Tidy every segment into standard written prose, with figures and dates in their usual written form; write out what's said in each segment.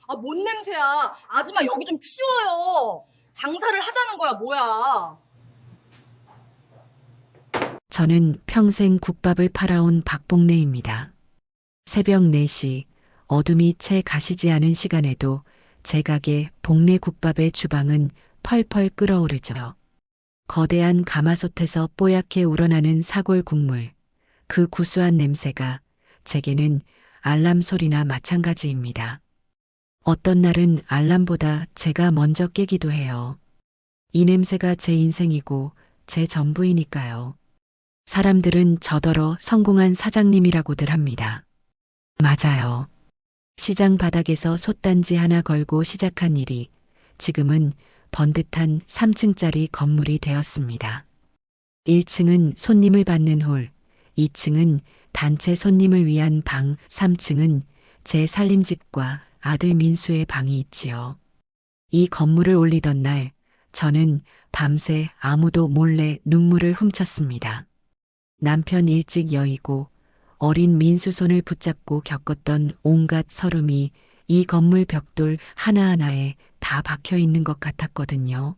아, 뭔 냄새야. 아줌마 여기 좀 치워요. 장사를 하자는 거야, 뭐야. 저는 평생 국밥을 팔아온 박복래입니다. 새벽 4시 어둠이 채 가시지 않은 시간에도 제 가게 복래 국밥의 주방은 펄펄 끓어오르죠. 거대한 가마솥에서 뽀얗게 우러나는 사골 국물, 그 구수한 냄새가 제게는 알람 소리나 마찬가지입니다. 어떤 날은 알람보다 제가 먼저 깨기도 해요. 이 냄새가 제 인생이고 제 전부이니까요. 사람들은 저더러 성공한 사장님이라고들 합니다. 맞아요. 시장 바닥에서 솥단지 하나 걸고 시작한 일이 지금은 번듯한 3층짜리 건물이 되었습니다. 1층은 손님을 받는 홀, 2층은 단체 손님을 위한 방, 3층은 제 살림집과 아들 민수의 방이 있지요. 이 건물을 올리던 날 저는 밤새 아무도 몰래 눈물을 훔쳤습니다. 남편 일찍 여의고 어린 민수 손을 붙잡고 겪었던 온갖 서름이 이 건물 벽돌 하나하나에 다 박혀 있는 것 같았거든요.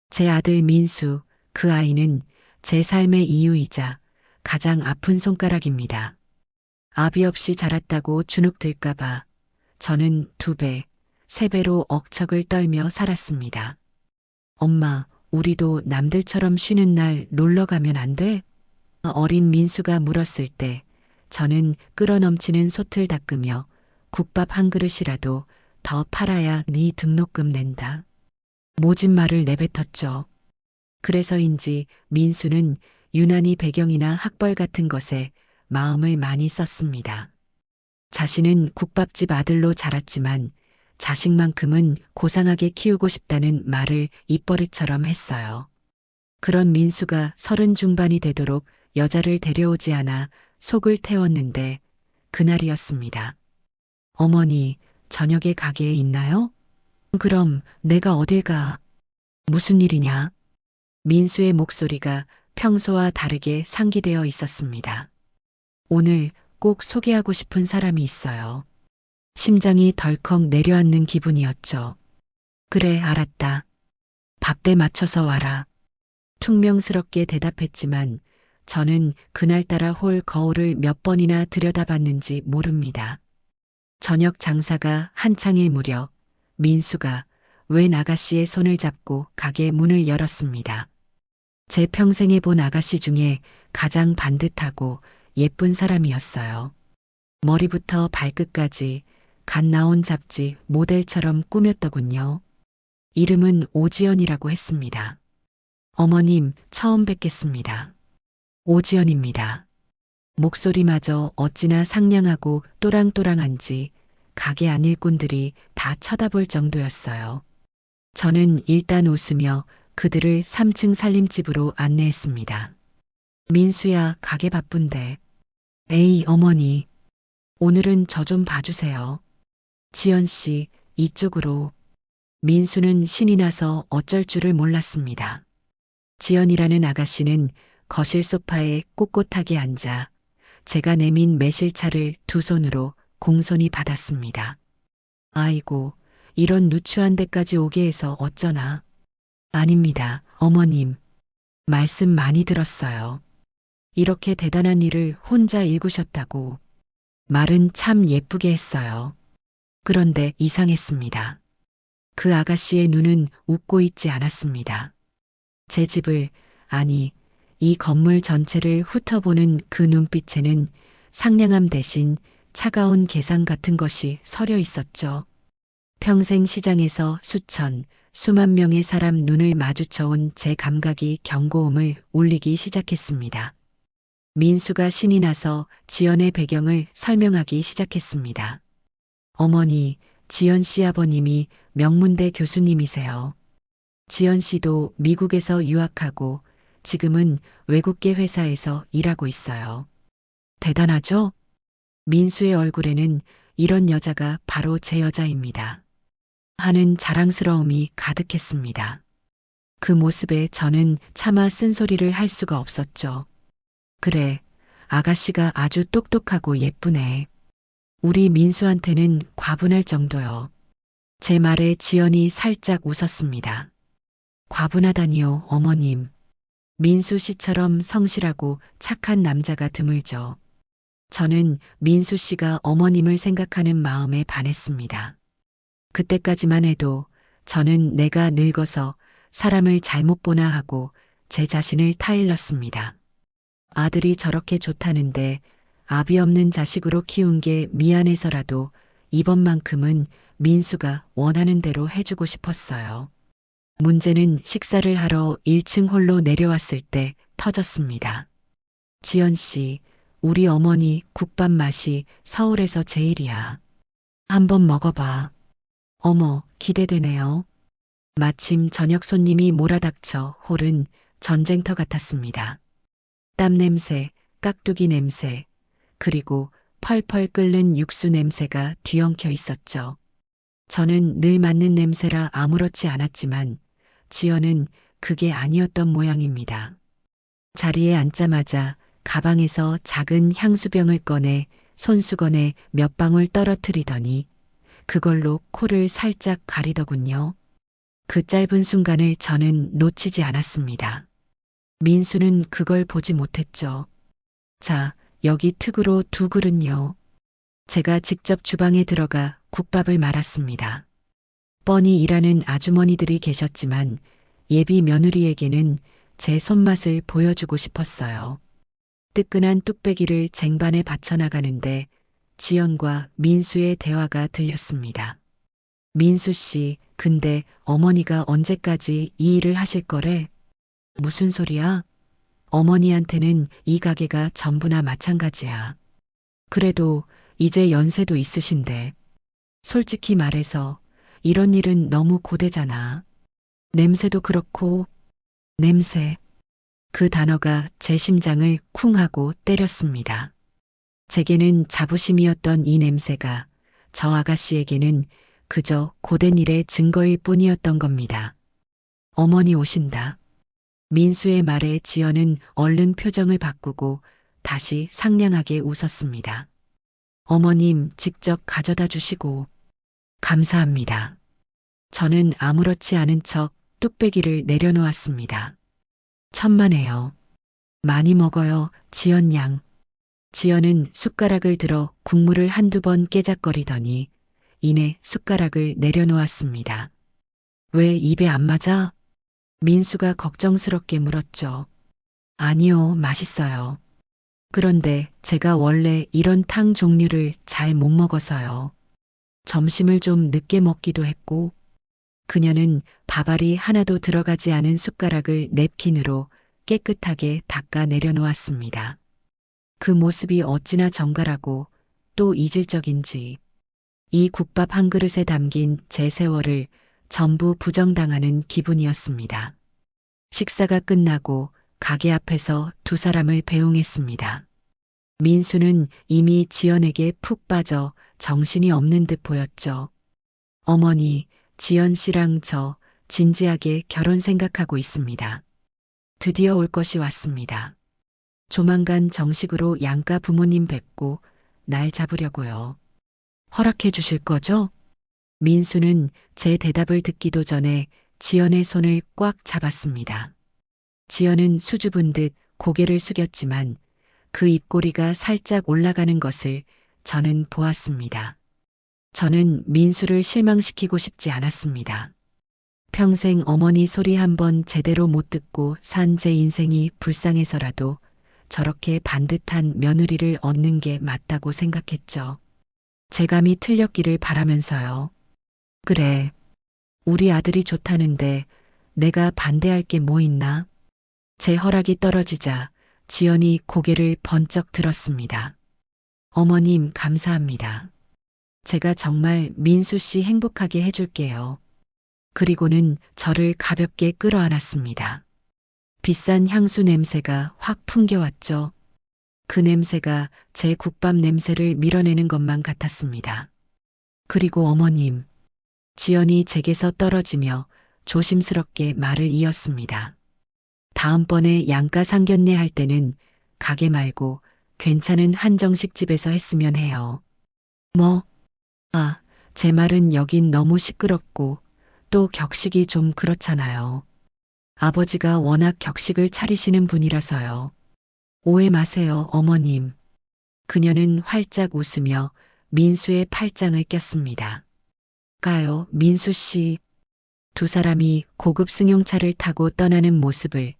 제 아들 민수, 그 아이는 제 삶의 이유이자 가장 아픈 손가락입니다. 아비 없이 자랐다고 주눅 들까봐 저는 2배, 3배로 억척을 떨며 살았습니다. 엄마, 우리도 남들처럼 쉬는 날 놀러 가면 안 돼? 어린 민수가 물었을 때 저는 끓어넘치는 솥을 닦으며 국밥 한 그릇이라도 더 팔아야 네 등록금 낸다. 모진 말을 내뱉었죠. 그래서인지 민수는 유난히 배경이나 학벌 같은 것에 마음을 많이 썼습니다. 자신은 국밥집 아들로 자랐지만 자식만큼은 고상하게 키우고 싶다는 말을 입버릇처럼 했어요. 그런 민수가 30 중반이 되도록 여자를 데려오지 않아 속을 태웠는데 그날이었습니다. 어머니, 저녁에 가게에 있나요? 그럼 내가 어딜 가? 무슨 일이냐? 민수의 목소리가 평소와 다르게 상기되어 있었습니다. 오늘 꼭 소개하고 싶은 사람이 있어요. 심장이 덜컥 내려앉는 기분이었죠. 그래, 알았다. 밥때 맞춰서 와라. 퉁명스럽게 대답했지만 저는 그날따라 홀 거울을 몇 번이나 들여다봤는지 모릅니다. 저녁 장사가 한창일 무렵 민수가 웬 아가씨의 손을 잡고 가게 문을 열었습니다. 제 평생에 본 아가씨 중에 가장 반듯하고 예쁜 사람이었어요. 머리부터 발끝까지 갓 나온 잡지 모델처럼 꾸몄더군요. 이름은 오지연이라고 했습니다. 어머님, 처음 뵙겠습니다. 오지연입니다. 목소리마저 어찌나 상냥하고 또랑또랑한지 가게 안 일꾼들이 다 쳐다볼 정도였어요. 저는 일단 웃으며 그들을 3층 살림집으로 안내했습니다. 민수야, 가게 바쁜데. 에이, 어머니. 오늘은 저 좀 봐주세요. 지연 씨, 이쪽으로. 민수는 신이 나서 어쩔 줄을 몰랐습니다. 지연이라는 아가씨는 거실 소파에 꼿꼿하게 앉아 제가 내민 매실차를 2손으로 공손히 받았습니다. 아이고, 이런 누추한 데까지 오게 해서 어쩌나. 아닙니다, 어머님. 말씀 많이 들었어요. 이렇게 대단한 일을 혼자 일구셨다고. 말은 참 예쁘게 했어요. 그런데 이상했습니다. 그 아가씨의 눈은 웃고 있지 않았습니다. 제 집을, 아니, 이 건물 전체를 훑어보는 그 눈빛에는 상냥함 대신 차가운 계산 같은 것이 서려 있었죠. 평생 시장에서 수천, 수만 명의 사람 눈을 마주쳐온 제 감각이 경고음을 울리기 시작했습니다. 민수가 신이 나서 지연의 배경을 설명하기 시작했습니다. 어머니, 지연 씨 아버님이 명문대 교수님이세요. 지연 씨도 미국에서 유학하고 지금은 외국계 회사에서 일하고 있어요. 대단하죠? 민수의 얼굴에는 이런 여자가 바로 제 여자입니다. 하는 자랑스러움이 가득했습니다. 그 모습에 저는 차마 쓴소리를 할 수가 없었죠. 그래, 아가씨가 아주 똑똑하고 예쁘네. 우리 민수한테는 과분할 정도요. 제 말에 지연이 살짝 웃었습니다. 과분하다니요, 어머님. 민수 씨처럼 성실하고 착한 남자가 드물죠. 저는 민수 씨가 어머님을 생각하는 마음에 반했습니다. 그때까지만 해도 저는 내가 늙어서 사람을 잘못 보나 하고 제 자신을 타일렀습니다. 아들이 저렇게 좋다는데 아비 없는 자식으로 키운 게 미안해서라도 이번만큼은 민수가 원하는 대로 해주고 싶었어요. 문제는 식사를 하러 1층 홀로 내려왔을 때 터졌습니다. 지연 씨, 우리 어머니 국밥 맛이 서울에서 제일이야. 한번 먹어봐. 어머, 기대되네요. 마침 저녁 손님이 몰아닥쳐 홀은 전쟁터 같았습니다. 땀 냄새, 깍두기 냄새, 그리고 펄펄 끓는 육수 냄새가 뒤엉켜 있었죠. 저는 늘 맡는 냄새라 아무렇지 않았지만 지연은 그게 아니었던 모양입니다. 자리에 앉자마자 가방에서 작은 향수병을 꺼내 손수건에 몇 방울 떨어뜨리더니 그걸로 코를 살짝 가리더군요. 그 짧은 순간을 저는 놓치지 않았습니다. 민수는 그걸 보지 못했죠. 자, 여기 특으로 2그릇요. 제가 직접 주방에 들어가 국밥을 말았습니다. 뻔히 일하는 아주머니들이 계셨지만 예비 며느리에게는 제 손맛을 보여주고 싶었어요. 뜨끈한 뚝배기를 쟁반에 받쳐나가는데 지연과 민수의 대화가 들렸습니다. 민수 씨, 근데 어머니가 언제까지 이 일을 하실 거래? 무슨 소리야? 어머니한테는 이 가게가 전부나 마찬가지야. 그래도 이제 연세도 있으신데. 솔직히 말해서 이런 일은 너무 고되잖아. 냄새도 그렇고, 냄새. 그 단어가 제 심장을 쿵 하고 때렸습니다. 제게는 자부심이었던 이 냄새가 저 아가씨에게는 그저 고된 일의 증거일 뿐이었던 겁니다. 어머니 오신다. 민수의 말에 지연은 얼른 표정을 바꾸고 다시 상냥하게 웃었습니다. 어머님 직접 가져다 주시고 감사합니다. 저는 아무렇지 않은 척 뚝배기를 내려놓았습니다. 천만에요. 많이 먹어요, 지연 양. 지연은 숟가락을 들어 국물을 한두 번 깨작거리더니 이내 숟가락을 내려놓았습니다. 왜 입에 안 맞아? 민수가 걱정스럽게 물었죠. 아니요, 맛있어요. 그런데 제가 원래 이런 탕 종류를 잘 못 먹어서요. 점심을 좀 늦게 먹기도 했고, 그녀는 밥알이 하나도 들어가지 않은 숟가락을 냅킨으로 깨끗하게 닦아 내려놓았습니다. 그 모습이 어찌나 정갈하고 또 이질적인지 이 국밥 한 그릇에 담긴 제 세월을 전부 부정당하는 기분이었습니다. 식사가 끝나고 가게 앞에서 2사람을 배웅했습니다. 민수는 이미 지연에게 푹 빠져 정신이 없는 듯 보였죠. 어머니, 지연 씨랑 저 진지하게 결혼 생각하고 있습니다. 드디어 올 것이 왔습니다. 조만간 정식으로 양가 부모님 뵙고 날 잡으려고요. 허락해 주실 거죠? 민수는 제 대답을 듣기도 전에 지연의 손을 꽉 잡았습니다. 지연은 수줍은 듯 고개를 숙였지만 그 입꼬리가 살짝 올라가는 것을 저는 보았습니다. 저는 민수를 실망시키고 싶지 않았습니다. 평생 어머니 소리 한번 제대로 못 듣고 산 제 인생이 불쌍해서라도 저렇게 반듯한 며느리를 얻는 게 맞다고 생각했죠. 제 감이 틀렸기를 바라면서요. 그래, 우리 아들이 좋다는데 내가 반대할 게 뭐 있나? 제 허락이 떨어지자 지연이 고개를 번쩍 들었습니다. 어머님 감사합니다. 제가 정말 민수 씨 행복하게 해줄게요. 그리고는 저를 가볍게 끌어안았습니다. 비싼 향수 냄새가 확 풍겨왔죠. 그 냄새가 제 국밥 냄새를 밀어내는 것만 같았습니다. 그리고 어머님, 지연이 제게서 떨어지며 조심스럽게 말을 이었습니다. 다음번에 양가 상견례 할 때는 가게 말고 괜찮은 한정식 집에서 했으면 해요. 뭐? 아, 제 말은 여긴 너무 시끄럽고 또 격식이 좀 그렇잖아요. 아버지가 워낙 격식을 차리시는 분이라서요. 오해 마세요, 어머님. 그녀는 활짝 웃으며 민수의 팔짱을 꼈습니다. 가요, 민수 씨. 두 사람이 고급 승용차를 타고 떠나는 모습을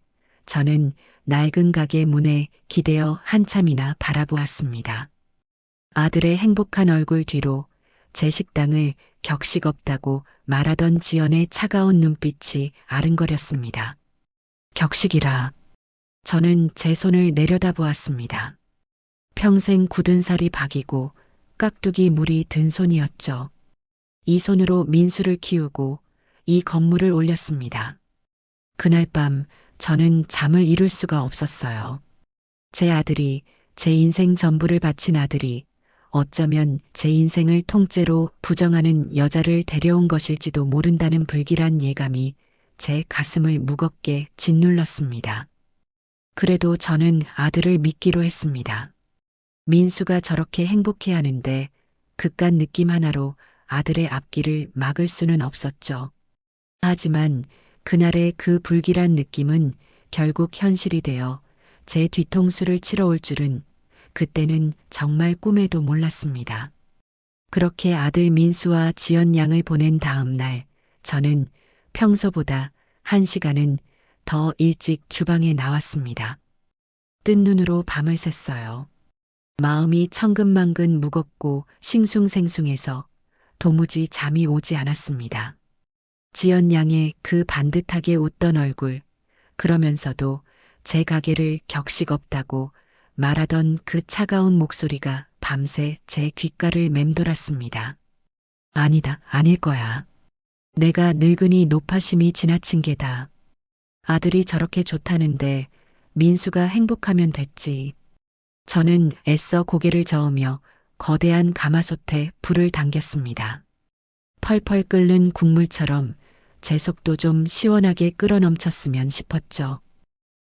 저는 낡은 가게 문에 기대어 한참이나 바라보았습니다. 아들의 행복한 얼굴 뒤로 제 식당을 격식 없다고 말하던 지연의 차가운 눈빛이 아른거렸습니다. 격식이라. 저는 제 손을 내려다보았습니다. 평생 굳은 살이 박이고 깍두기 물이 든 손이었죠. 이 손으로 민수를 키우고 이 건물을 올렸습니다. 그날 밤 저는 잠을 이룰 수가 없었어요. 제 아들이, 제 인생 전부를 바친 아들이 어쩌면 제 인생을 통째로 부정하는 여자를 데려온 것일지도 모른다는 불길한 예감이 제 가슴을 무겁게 짓눌렀습니다. 그래도 저는 아들을 믿기로 했습니다. 민수가 저렇게 행복해하는데 그깟 느낌 하나로 아들의 앞길을 막을 수는 없었죠. 하지만 그날의 그 불길한 느낌은 결국 현실이 되어 제 뒤통수를 치러 올 줄은 그때는 정말 꿈에도 몰랐습니다. 그렇게 아들 민수와 지연 양을 보낸 다음 날 저는 평소보다 1시간은 더 일찍 주방에 나왔습니다. 뜬 눈으로 밤을 샜어요. 마음이 천근만근 무겁고 싱숭생숭해서 도무지 잠이 오지 않았습니다. 지연 양의 그 반듯하게 웃던 얼굴, 그러면서도 제 가게를 격식 없다고 말하던 그 차가운 목소리가 밤새 제 귓가를 맴돌았습니다. 아니다, 아닐 거야. 내가 늙으니 노파심이 지나친 게다. 아들이 저렇게 좋다는데 민수가 행복하면 됐지. 저는 애써 고개를 저으며 거대한 가마솥에 불을 당겼습니다. 펄펄 끓는 국물처럼 제 속도 좀 시원하게 끓어넘쳤으면 싶었죠.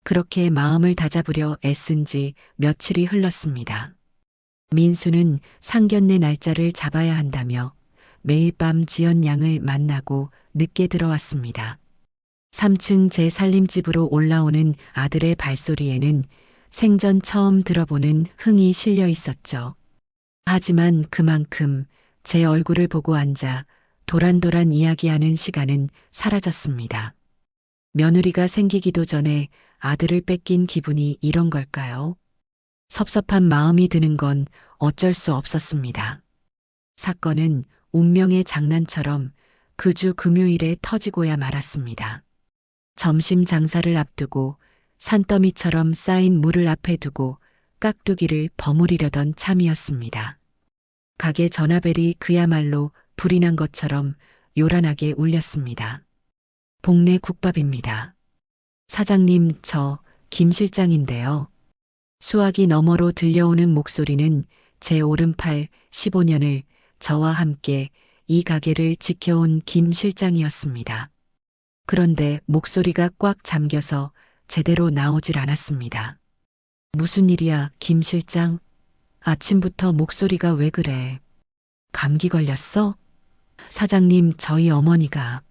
그렇게 마음을 다잡으려 애쓴 지 며칠이 흘렀습니다. 민수는 상견례 날짜를 잡아야 한다며 매일 밤 지연 양을 만나고 늦게 들어왔습니다. 3층 제 살림집으로 올라오는 아들의 발소리에는 생전 처음 들어보는 흥이 실려 있었죠. 하지만 그만큼 제 얼굴을 보고 앉아 도란도란 이야기하는 시간은 사라졌습니다. 며느리가 생기기도 전에 아들을 뺏긴 기분이 이런 걸까요? 섭섭한 마음이 드는 건 어쩔 수 없었습니다. 사건은 운명의 장난처럼 그 주 금요일에 터지고야 말았습니다. 점심 장사를 앞두고 산더미처럼 쌓인 물을 앞에 두고 깍두기를 버무리려던 참이었습니다. 가게 전화벨이 그야말로 불이 난 것처럼 요란하게 울렸습니다. 복내 국밥입니다. 사장님, 저 김 실장인데요. 수화기 너머로 들려오는 목소리는 제 오른팔 15년을 저와 함께 이 가게를 지켜온 김 실장이었습니다. 그런데 목소리가 꽉 잠겨서 제대로 나오질 않았습니다. 무슨 일이야, 김 실장? 아침부터 목소리가 왜 그래? 감기 걸렸어? 사장님, 저희 어머니가.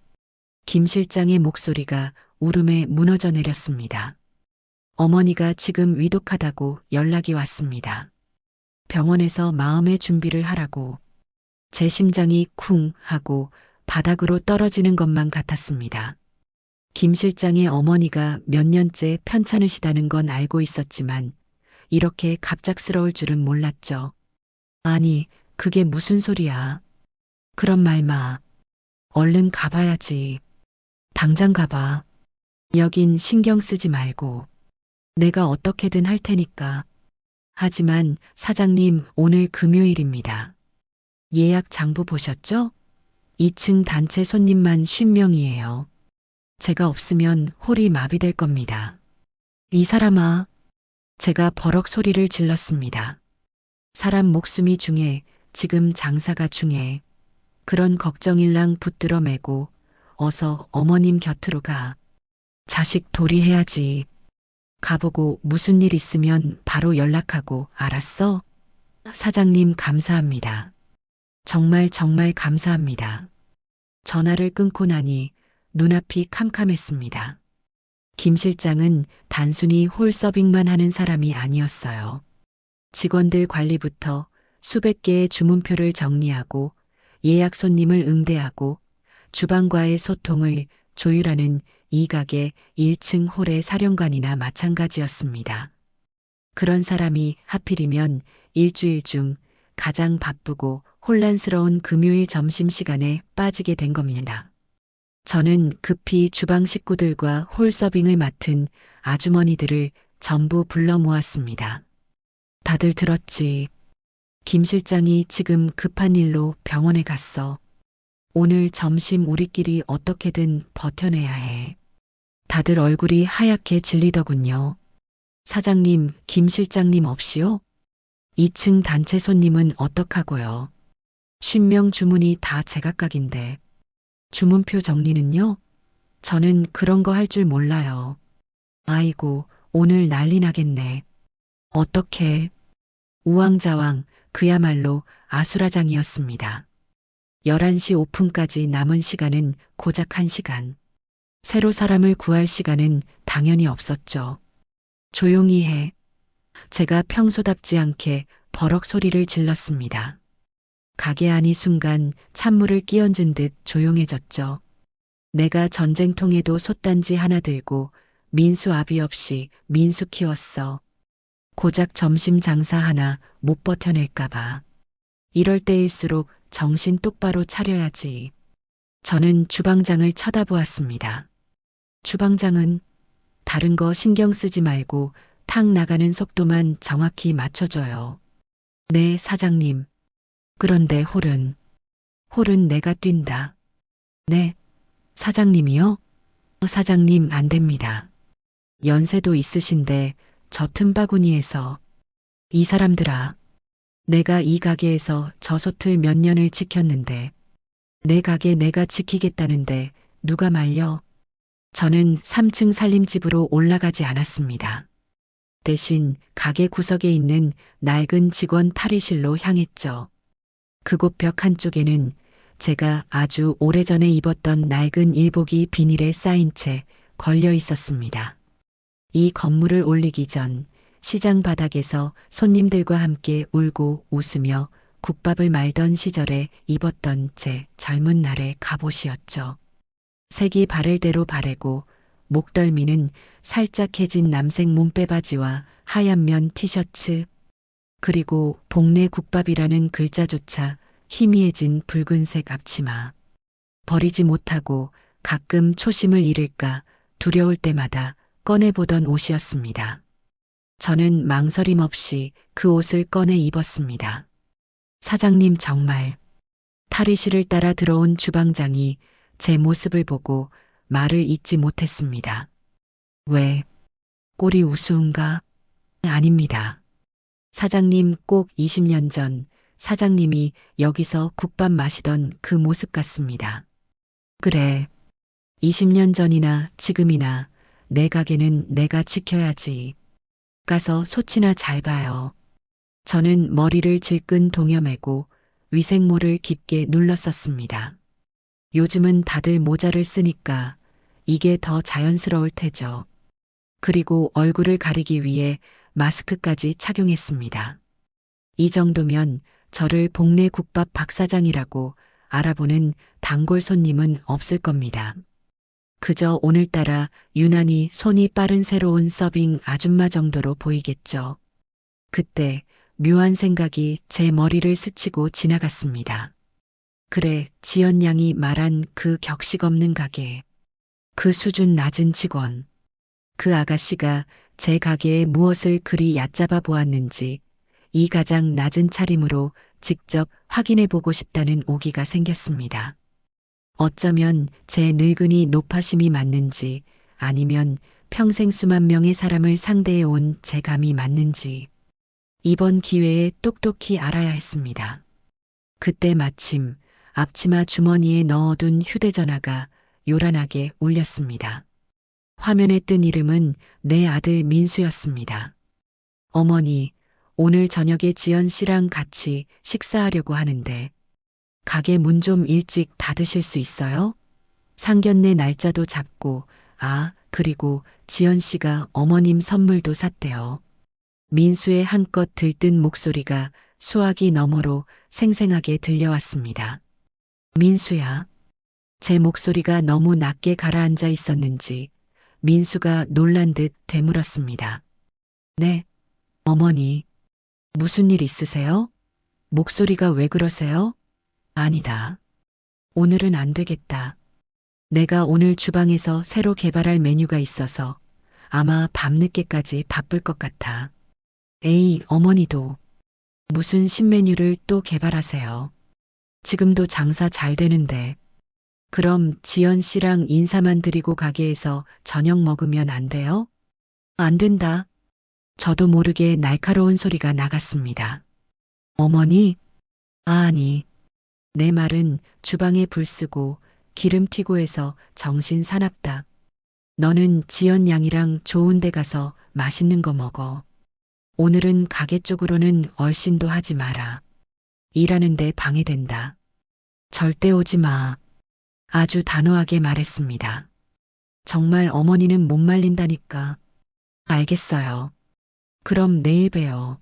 김 실장의 목소리가 울음에 무너져 내렸습니다. 어머니가 지금 위독하다고 연락이 왔습니다. 병원에서 마음의 준비를 하라고. 제 심장이 쿵 하고 바닥으로 떨어지는 것만 같았습니다. 김 실장의 어머니가 몇 년째 편찮으시다는 건 알고 있었지만 이렇게 갑작스러울 줄은 몰랐죠. 아니, 그게 무슨 소리야. 그런 말 마. 얼른 가봐야지. 당장 가봐. 여긴 신경 쓰지 말고. 내가 어떻게든 할 테니까. 하지만 사장님, 오늘 금요일입니다. 예약 장부 보셨죠? 2층 단체 손님만 50명이에요. 제가 없으면 홀이 마비될 겁니다. 이 사람아. 제가 버럭 소리를 질렀습니다. 사람 목숨이 중에 지금 장사가 중에. 그런 걱정일랑 붙들어 매고 어서 어머님 곁으로 가. 자식 도리해야지. 가보고 무슨 일 있으면 바로 연락하고, 알았어? 사장님 감사합니다. 정말 정말 감사합니다. 전화를 끊고 나니 눈앞이 캄캄했습니다. 김 실장은 단순히 홀서빙만 하는 사람이 아니었어요. 직원들 관리부터 수백 개의 주문표를 정리하고 예약 손님을 응대하고 주방과의 소통을 조율하는 이 가게 1층 홀의 사령관이나 마찬가지였습니다. 그런 사람이 하필이면 일주일 중 가장 바쁘고 혼란스러운 금요일 점심시간에 빠지게 된 겁니다. 저는 급히 주방 식구들과 홀 서빙을 맡은 아주머니들을 전부 불러 모았습니다. 다들 들었지. 김 실장이 지금 급한 일로 병원에 갔어. 오늘 점심 우리끼리 어떻게든 버텨내야 해. 다들 얼굴이 하얗게 질리더군요. 사장님, 김 실장님 없이요? 2층 단체 손님은 어떡하고요? 50명 주문이 다 제각각인데. 주문표 정리는요? 저는 그런 거 할 줄 몰라요. 아이고, 오늘 난리 나겠네. 어떡해. 우왕좌왕, 그야말로 아수라장이었습니다. 11시 오픈까지 남은 시간은 고작 1시간. 새로 사람을 구할 시간은 당연히 없었죠. 조용히 해. 제가 평소답지 않게 버럭 소리를 질렀습니다. 가게 안이 순간 찬물을 끼얹은 듯 조용해졌죠. 내가 전쟁통에도 솥단지 하나 들고 민수 아비 없이 민수 키웠어. 고작 점심 장사 하나 못 버텨낼까봐. 이럴 때일수록 정신 똑바로 차려야지. 저는 주방장을 쳐다보았습니다. 주방장은 다른 거 신경 쓰지 말고 탁 나가는 속도만 정확히 맞춰줘요. 네, 사장님. 그런데 홀은 내가 뛴다. 네, 사장님이요? 사장님 안 됩니다. 연세도 있으신데 저 틈바구니에서 이 사람들아. 내가 이 가게에서 저 솥을 몇 년을 지켰는데 내 가게 내가 지키겠다는데 누가 말려? 저는 3층 살림집으로 올라가지 않았습니다. 대신 가게 구석에 있는 낡은 직원 탈의실로 향했죠. 그곳 벽 한쪽에는 제가 아주 오래전에 입었던 낡은 일복이 비닐에 쌓인 채 걸려 있었습니다. 이 건물을 올리기 전 시장 바닥에서 손님들과 함께 울고 웃으며 국밥을 말던 시절에 입었던 제 젊은 날의 갑옷이었죠. 색이 바를 대로 바래고 목덜미는 살짝 해진 남색 몸빼바지와 하얀 면 티셔츠, 그리고 복내 국밥이라는 글자조차 희미해진 붉은색 앞치마. 버리지 못하고 가끔 초심을 잃을까 두려울 때마다 꺼내보던 옷이었습니다. 저는 망설임 없이 그 옷을 꺼내 입었습니다. 사장님 정말. 탈의실을 따라 들어온 주방장이 제 모습을 보고 말을 잇지 못했습니다. 왜? 꼴이 우스운가? 아닙니다. 사장님 꼭 20년 전 사장님이 여기서 국밥 마시던 그 모습 같습니다. 그래. 20년 전이나 지금이나 내 가게는 내가 지켜야지. 가서 솥이나 잘 봐요. 저는 머리를 질끈 동여매고 위생모를 깊게 눌렀었습니다. 요즘은 다들 모자를 쓰니까 이게 더 자연스러울 테죠. 그리고 얼굴을 가리기 위해 마스크까지 착용했습니다. 이 정도면 저를 복내 국밥 박사장이라고 알아보는 단골 손님은 없을 겁니다. 그저 오늘따라 유난히 손이 빠른 새로운 서빙 아줌마 정도로 보이겠죠. 그때 묘한 생각이 제 머리를 스치고 지나갔습니다. 그래, 지연 양이 말한 그 격식 없는 가게. 그 수준 낮은 직원. 그 아가씨가 제 가게에 무엇을 그리 얕잡아 보았는지 이 가장 낮은 차림으로 직접 확인해 보고 싶다는 오기가 생겼습니다. 어쩌면 제 늙은이 노파심이 맞는지 아니면 평생 수만 명의 사람을 상대해 온 제 감이 맞는지 이번 기회에 똑똑히 알아야 했습니다. 그때 마침 앞치마 주머니에 넣어둔 휴대전화가 요란하게 울렸습니다. 화면에 뜬 이름은 내 아들 민수였습니다. 어머니, 오늘 저녁에 지연 씨랑 같이 식사하려고 하는데 가게 문 좀 일찍 닫으실 수 있어요? 상견례 날짜도 잡고, 그리고 지연 씨가 어머님 선물도 샀대요. 민수의 한껏 들뜬 목소리가 수화기 너머로 생생하게 들려왔습니다. 민수야. 제 목소리가 너무 낮게 가라앉아 있었는지 민수가 놀란 듯 되물었습니다. 네, 어머니. 무슨 일 있으세요? 목소리가 왜 그러세요? 아니다. 오늘은 안 되겠다. 내가 오늘 주방에서 새로 개발할 메뉴가 있어서 아마 밤늦게까지 바쁠 것 같아. 에이, 어머니도 무슨 신메뉴를 또 개발하세요. 지금도 장사 잘 되는데. 그럼 지연 씨랑 인사만 드리고 가게에서 저녁 먹으면 안 돼요? 안 된다. 저도 모르게 날카로운 소리가 나갔습니다. 어머니? 아니. 내 말은 주방에 불 쓰고 기름 튀고 해서 정신 사납다. 너는 지연 양이랑 좋은 데 가서 맛있는 거 먹어. 오늘은 가게 쪽으로는 얼씬도 하지 마라. 일하는데 방해된다. 절대 오지 마. 아주 단호하게 말했습니다. 정말 어머니는 못 말린다니까. 알겠어요. 그럼 내일 봬요.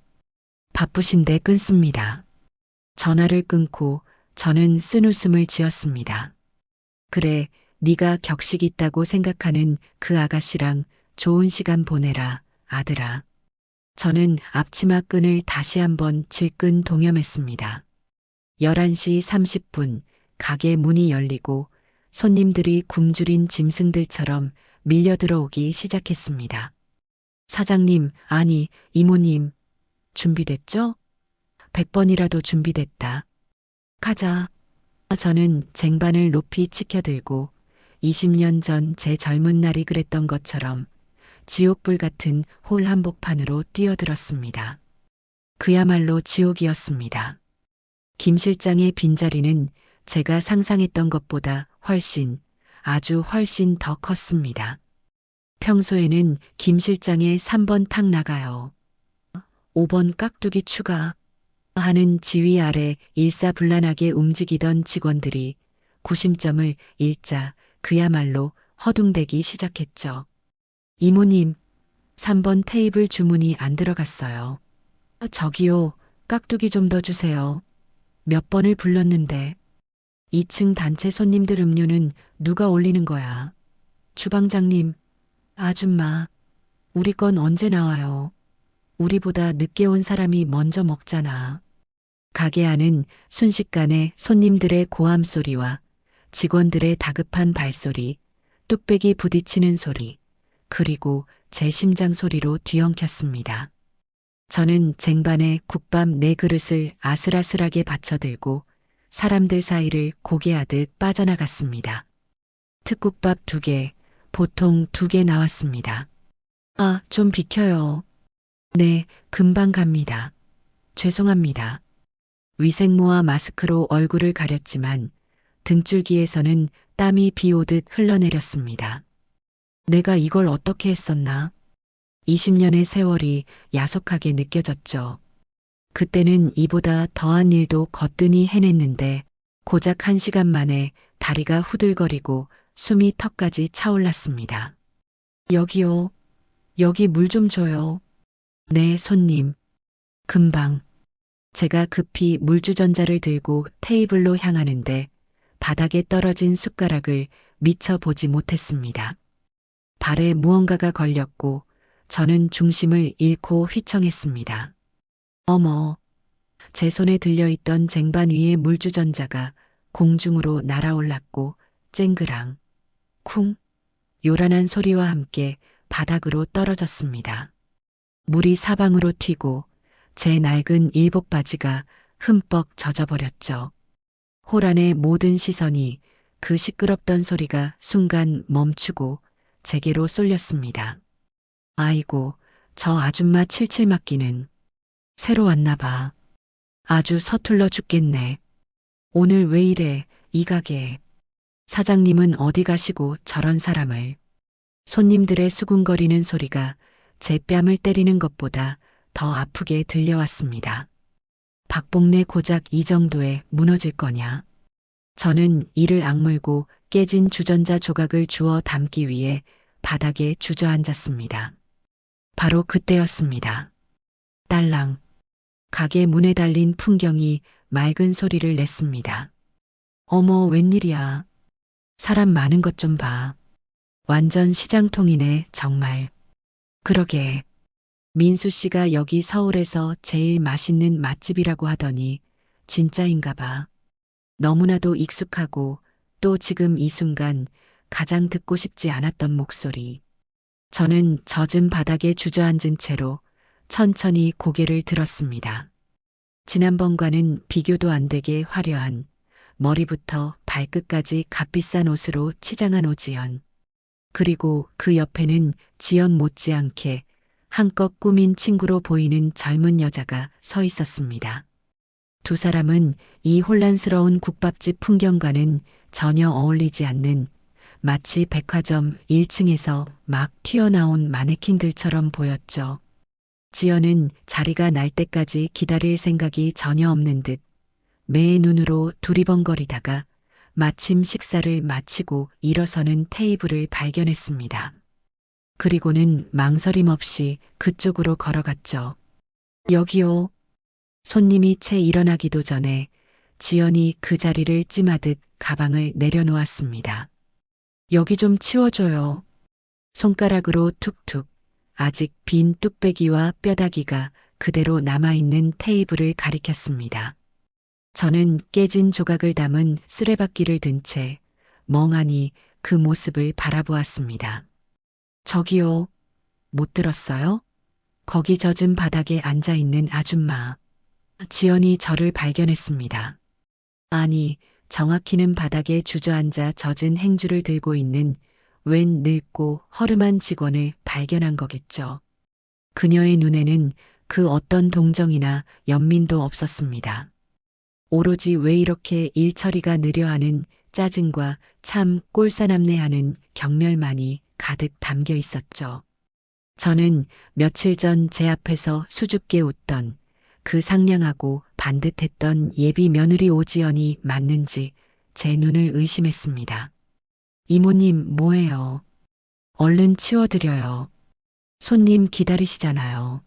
바쁘신데 끊습니다. 전화를 끊고 저는 쓴웃음을 지었습니다. 그래, 네가 격식 있다고 생각하는 그 아가씨랑 좋은 시간 보내라, 아들아. 저는 앞치마 끈을 다시 한번 질끈 동여맸습니다. 11시 30분 가게 문이 열리고 손님들이 굶주린 짐승들처럼 밀려 들어오기 시작했습니다. 사장님, 아니, 이모님, 준비됐죠? 100번이라도 준비됐다. 가자. 저는 쟁반을 높이 치켜들고 20년 전 제 젊은 날이 그랬던 것처럼 지옥불 같은 홀 한복판으로 뛰어들었습니다. 그야말로 지옥이었습니다. 김 실장의 빈자리는 제가 상상했던 것보다 아주 훨씬 더 컸습니다. 평소에는 김 실장의 3번 탁 나가요. 5번 깍두기 추가 하는 지휘 아래 일사불란하게 움직이던 직원들이 구심점을 잃자 그야말로 허둥대기 시작했죠. 이모님, 3번 테이블 주문이 안 들어갔어요. 저기요, 깍두기 좀 더 주세요. 몇 번을 불렀는데. 2층 단체 손님들 음료는 누가 올리는 거야? 주방장님, 아줌마, 우리 건 언제 나와요? 우리보다 늦게 온 사람이 먼저 먹잖아. 가게 안은 순식간에 손님들의 고함 소리와 직원들의 다급한 발소리, 뚝배기 부딪히는 소리, 그리고 제 심장 소리로 뒤엉켰습니다. 저는 쟁반에 국밥 4그릇을 아슬아슬하게 받쳐들고 사람들 사이를 고개하듯 빠져나갔습니다. 특국밥 2개, 보통 2개 나왔습니다. 좀 비켜요. 네, 금방 갑니다. 죄송합니다. 위생모와 마스크로 얼굴을 가렸지만 등줄기에서는 땀이 비 오듯 흘러내렸습니다. 내가 이걸 어떻게 했었나? 20년의 세월이 야속하게 느껴졌죠. 그때는 이보다 더한 일도 거뜬히 해냈는데 고작 1시간 만에 다리가 후들거리고 숨이 턱까지 차올랐습니다. 여기요. 여기 물 좀 줘요. 네, 손님. 금방. 제가 급히 물주전자를 들고 테이블로 향하는데 바닥에 떨어진 숟가락을 미처 보지 못했습니다. 발에 무언가가 걸렸고 저는 중심을 잃고 휘청했습니다. 어머, 제 손에 들려있던 쟁반 위의 물주전자가 공중으로 날아올랐고 쨍그랑, 쿵, 요란한 소리와 함께 바닥으로 떨어졌습니다. 물이 사방으로 튀고 제 낡은 일복 바지가 흠뻑 젖어버렸죠. 홀 안의 모든 시선이 그 시끄럽던 소리가 순간 멈추고 제게로 쏠렸습니다. 아이고, 저 아줌마 칠칠 맞기는. 새로 왔나 봐. 아주 서툴러 죽겠네. 오늘 왜 이래, 이 가게. 사장님은 어디 가시고 저런 사람을. 손님들의 수군거리는 소리가 제 뺨을 때리는 것보다 더 아프게 들려왔습니다. 박복래 고작 이 정도에 무너질 거냐. 저는 이를 악물고 깨진 주전자 조각을 주워 담기 위해 바닥에 주저앉았습니다. 바로 그때였습니다. 딸랑. 가게 문에 달린 풍경이 맑은 소리를 냈습니다. 어머, 웬일이야. 사람 많은 것 좀 봐. 완전 시장통이네, 정말. 그러게. 민수 씨가 여기 서울에서 제일 맛있는 맛집이라고 하더니 진짜인가 봐. 너무나도 익숙하고 또 지금 이 순간 가장 듣고 싶지 않았던 목소리. 저는 젖은 바닥에 주저앉은 채로 천천히 고개를 들었습니다. 지난번과는 비교도 안 되게 화려한 머리부터 발끝까지 값비싼 옷으로 치장한 오지연. 그리고 그 옆에는 지연 못지않게 한껏 꾸민 친구로 보이는 젊은 여자가 서 있었습니다. 두 사람은 이 혼란스러운 국밥집 풍경과는 전혀 어울리지 않는 마치 백화점 1층에서 막 튀어나온 마네킹들처럼 보였죠. 지연은 자리가 날 때까지 기다릴 생각이 전혀 없는 듯 매의 눈으로 두리번거리다가 마침 식사를 마치고 일어서는 테이블을 발견했습니다. 그리고는 망설임 없이 그쪽으로 걸어갔죠. 여기요. 손님이 채 일어나기도 전에 지연이 그 자리를 찜하듯 가방을 내려놓았습니다. 여기 좀 치워줘요. 손가락으로 툭툭 아직 빈 뚝배기와 뼈다귀가 그대로 남아있는 테이블을 가리켰습니다. 저는 깨진 조각을 담은 쓰레받기를 든 채 멍하니 그 모습을 바라보았습니다. 저기요. 못 들었어요? 거기 젖은 바닥에 앉아있는 아줌마. 지연이 저를 발견했습니다. 아니, 정확히는 바닥에 주저앉아 젖은 행주를 들고 있는 웬 늙고 허름한 직원을 발견한 거겠죠. 그녀의 눈에는 그 어떤 동정이나 연민도 없었습니다. 오로지 왜 이렇게 일 처리가 느려하는 짜증과 참 꼴사납네하는 경멸만이 가득 담겨 있었죠. 저는 며칠 전 제 앞에서 수줍게 웃던 그 상냥하고 반듯했던 예비 며느리 오지연이 맞는지 제 눈을 의심했습니다. 이모님 뭐해요? 얼른 치워드려요. 손님 기다리시잖아요.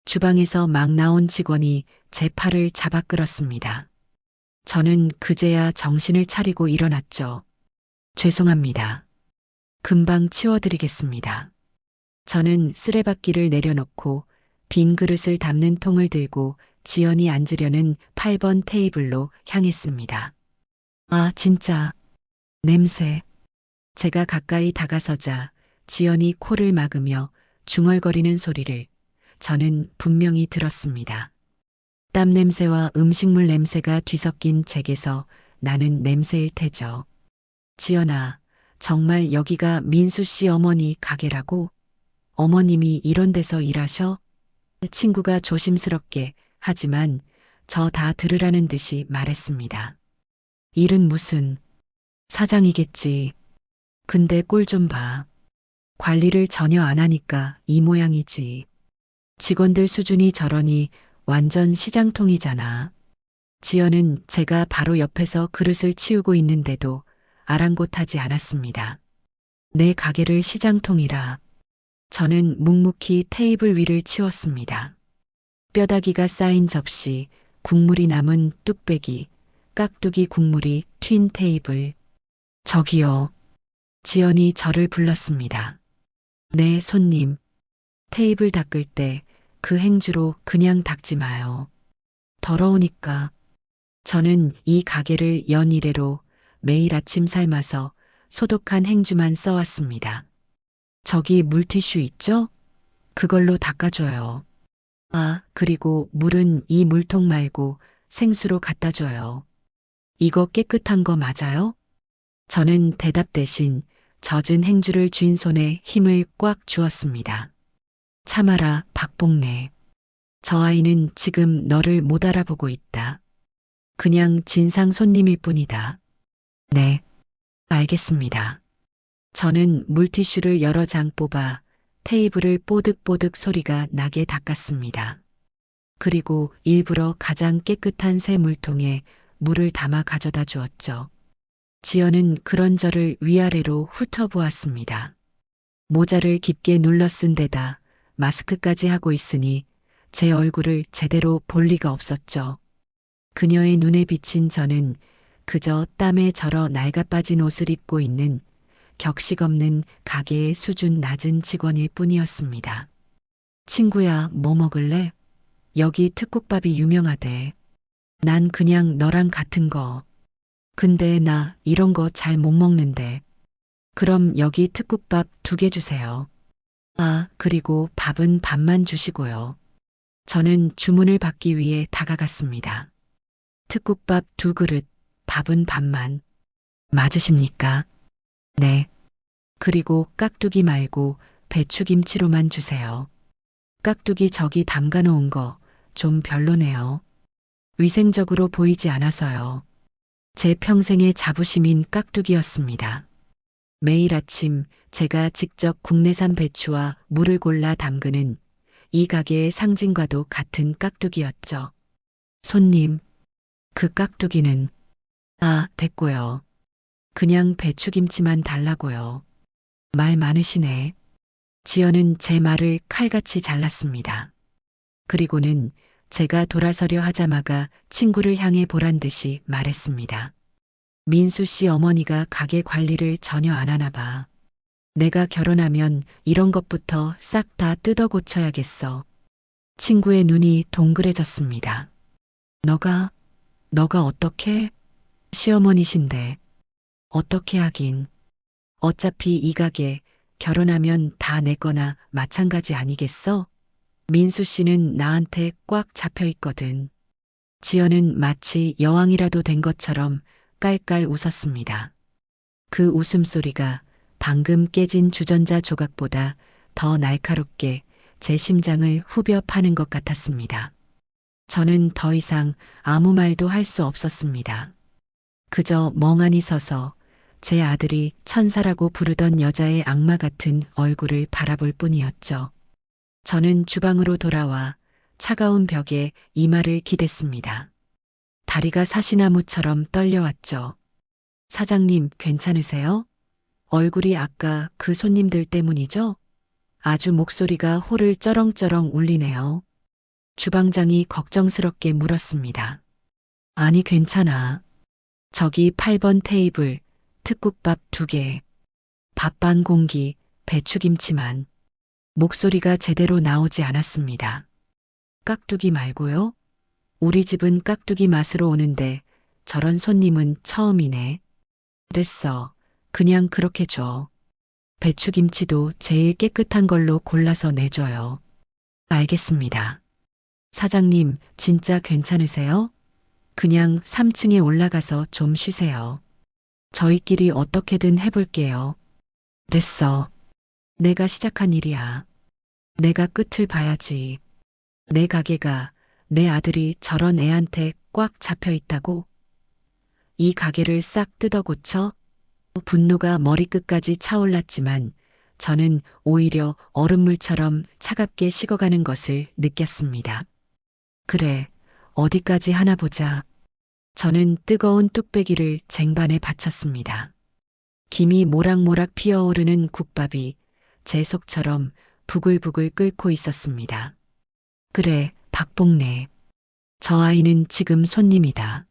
주방에서 막 나온 직원이 제 팔을 잡아 끌었습니다. 저는 그제야 정신을 차리고 일어났죠. 죄송합니다. 금방 치워드리겠습니다. 저는 쓰레받기를 내려놓고 빈 그릇을 담는 통을 들고 지연이 앉으려는 8번 테이블로 향했습니다. 아, 진짜. 냄새. 제가 가까이 다가서자 지연이 코를 막으며 중얼거리는 소리를 저는 분명히 들었습니다. 땀 냄새와 음식물 냄새가 뒤섞인 잭에서 나는 냄새일 테죠. 지연아, 정말 여기가 민수 씨 어머니 가게라고? 어머님이 이런 데서 일하셔? 친구가 조심스럽게 하지만 저 다 들으라는 듯이 말했습니다. 일은 무슨 사장이겠지. 근데 꼴 좀 봐. 관리를 전혀 안 하니까 이 모양이지. 직원들 수준이 저러니 완전 시장통이잖아. 지연은 제가 바로 옆에서 그릇을 치우고 있는데도 아랑곳하지 않았습니다. 내 가게를 시장통이라. 저는 묵묵히 테이블 위를 치웠습니다. 뼈다귀가 쌓인 접시, 국물이 남은 뚝배기, 깍두기 국물이 튄 테이블. 저기요. 지연이 저를 불렀습니다. 네, 손님. 테이블 닦을 때 그 행주로 그냥 닦지 마요. 더러우니까. 저는 이 가게를 연이래로 매일 아침 삶아서 소독한 행주만 써왔습니다. 저기 물티슈 있죠? 그걸로 닦아줘요. 아, 그리고 물은 이 물통 말고 생수로 갖다 줘요. 이거 깨끗한 거 맞아요? 저는 대답 대신 젖은 행주를 쥔 손에 힘을 꽉 주었습니다. 참아라, 박복래. 저 아이는 지금 너를 못 알아보고 있다. 그냥 진상 손님일 뿐이다. 네, 알겠습니다. 저는 물티슈를 여러 장 뽑아 테이블을 뽀득뽀득 소리가 나게 닦았습니다. 그리고 일부러 가장 깨끗한 새 물통에 물을 담아 가져다 주었죠. 지연은 그런 저를 위아래로 훑어보았습니다. 모자를 깊게 눌러 쓴 데다 마스크까지 하고 있으니 제 얼굴을 제대로 볼 리가 없었죠. 그녀의 눈에 비친 저는 그저 땀에 절어 낡아빠진 옷을 입고 있는 격식 없는 가게의 수준 낮은 직원일 뿐이었습니다. 친구야, 뭐 먹을래? 여기 특국밥이 유명하대. 난 그냥 너랑 같은 거. 근데 나 이런 거 잘 못 먹는데. 그럼 여기 특국밥 2개 주세요. 아, 그리고 밥은 반만 주시고요. 저는 주문을 받기 위해 다가갔습니다. 특국밥 2그릇, 밥은 반만. 맞으십니까? 네. 그리고 깍두기 말고 배추김치로만 주세요. 깍두기 저기 담가 놓은 거 좀 별로네요. 위생적으로 보이지 않아서요. 제 평생의 자부심인 깍두기였습니다. 매일 아침 제가 직접 국내산 배추와 물을 골라 담그는 이 가게의 상징과도 같은 깍두기였죠. 손님, 그 깍두기는, 아, 됐고요. 그냥 배추김치만 달라고요. 말 많으시네. 지연은 제 말을 칼같이 잘랐습니다. 그리고는 제가 돌아서려 하자마자 친구를 향해 보란 듯이 말했습니다. 민수 씨 어머니가 가게 관리를 전혀 안 하나 봐. 내가 결혼하면 이런 것부터 싹 다 뜯어 고쳐야겠어. 친구의 눈이 동그래졌습니다. 너가 어떻게? 시어머니신데. 어떻게 하긴. 어차피 이 가게 결혼하면 다 내 거나 마찬가지 아니겠어? 민수 씨는 나한테 꽉 잡혀 있거든. 지연은 마치 여왕이라도 된 것처럼 깔깔 웃었습니다. 그 웃음소리가 방금 깨진 주전자 조각보다 더 날카롭게 제 심장을 후벼 파는 것 같았습니다. 저는 더 이상 아무 말도 할 수 없었습니다. 그저 멍하니 서서 제 아들이 천사라고 부르던 여자의 악마 같은 얼굴을 바라볼 뿐이었죠. 저는 주방으로 돌아와 차가운 벽에 이마를 기댔습니다. 다리가 사시나무처럼 떨려왔죠. 사장님, 괜찮으세요? 얼굴이 아까 그 손님들 때문이죠? 아주 목소리가 호를 쩌렁쩌렁 울리네요. 주방장이 걱정스럽게 물었습니다. 아니, 괜찮아. 저기 8번 테이블, 특국밥 2개, 밥 반 공기, 배추김치만. 목소리가 제대로 나오지 않았습니다. 깍두기 말고요? 우리 집은 깍두기 맛으로 오는데 저런 손님은 처음이네. 됐어. 그냥 그렇게 줘. 배추김치도 제일 깨끗한 걸로 골라서 내줘요. 알겠습니다. 사장님, 진짜 괜찮으세요? 그냥 3층에 올라가서 좀 쉬세요. 저희끼리 어떻게든 해볼게요. 됐어. 내가 시작한 일이야. 내가 끝을 봐야지. 내 가게가 내 아들이 저런 애한테 꽉 잡혀 있다고? 이 가게를 싹 뜯어 고쳐? 분노가 머리끝까지 차올랐지만 저는 오히려 얼음물처럼 차갑게 식어가는 것을 느꼈습니다. 그래, 어디까지 하나 보자. 저는 뜨거운 뚝배기를 쟁반에 받쳤습니다. 김이 모락모락 피어오르는 국밥이 제 속처럼 부글부글 끓고 있었습니다. 그래, 박복래. 저 아이는 지금 손님이다.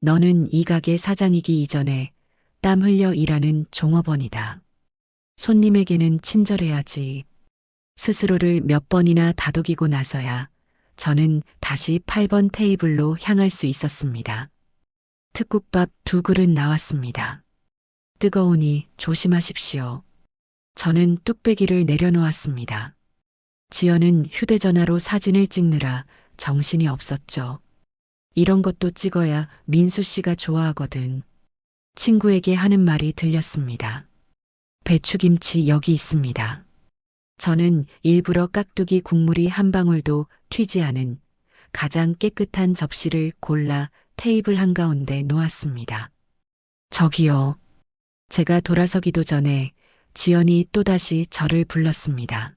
너는 이 가게 사장이기 이전에 땀 흘려 일하는 종업원이다. 손님에게는 친절해야지. 스스로를 몇 번이나 다독이고 나서야 저는 다시 8번 테이블로 향할 수 있었습니다. 특국밥 2그릇 나왔습니다. 뜨거우니 조심하십시오. 저는 뚝배기를 내려놓았습니다. 지연은 휴대전화로 사진을 찍느라 정신이 없었죠. 이런 것도 찍어야 민수 씨가 좋아하거든. 친구에게 하는 말이 들렸습니다. 배추김치 여기 있습니다. 저는 일부러 깍두기 국물이 한 방울도 튀지 않은 가장 깨끗한 접시를 골라 테이블 한가운데 놓았습니다. 저기요. 제가 돌아서기도 전에 지연이 또다시 저를 불렀습니다.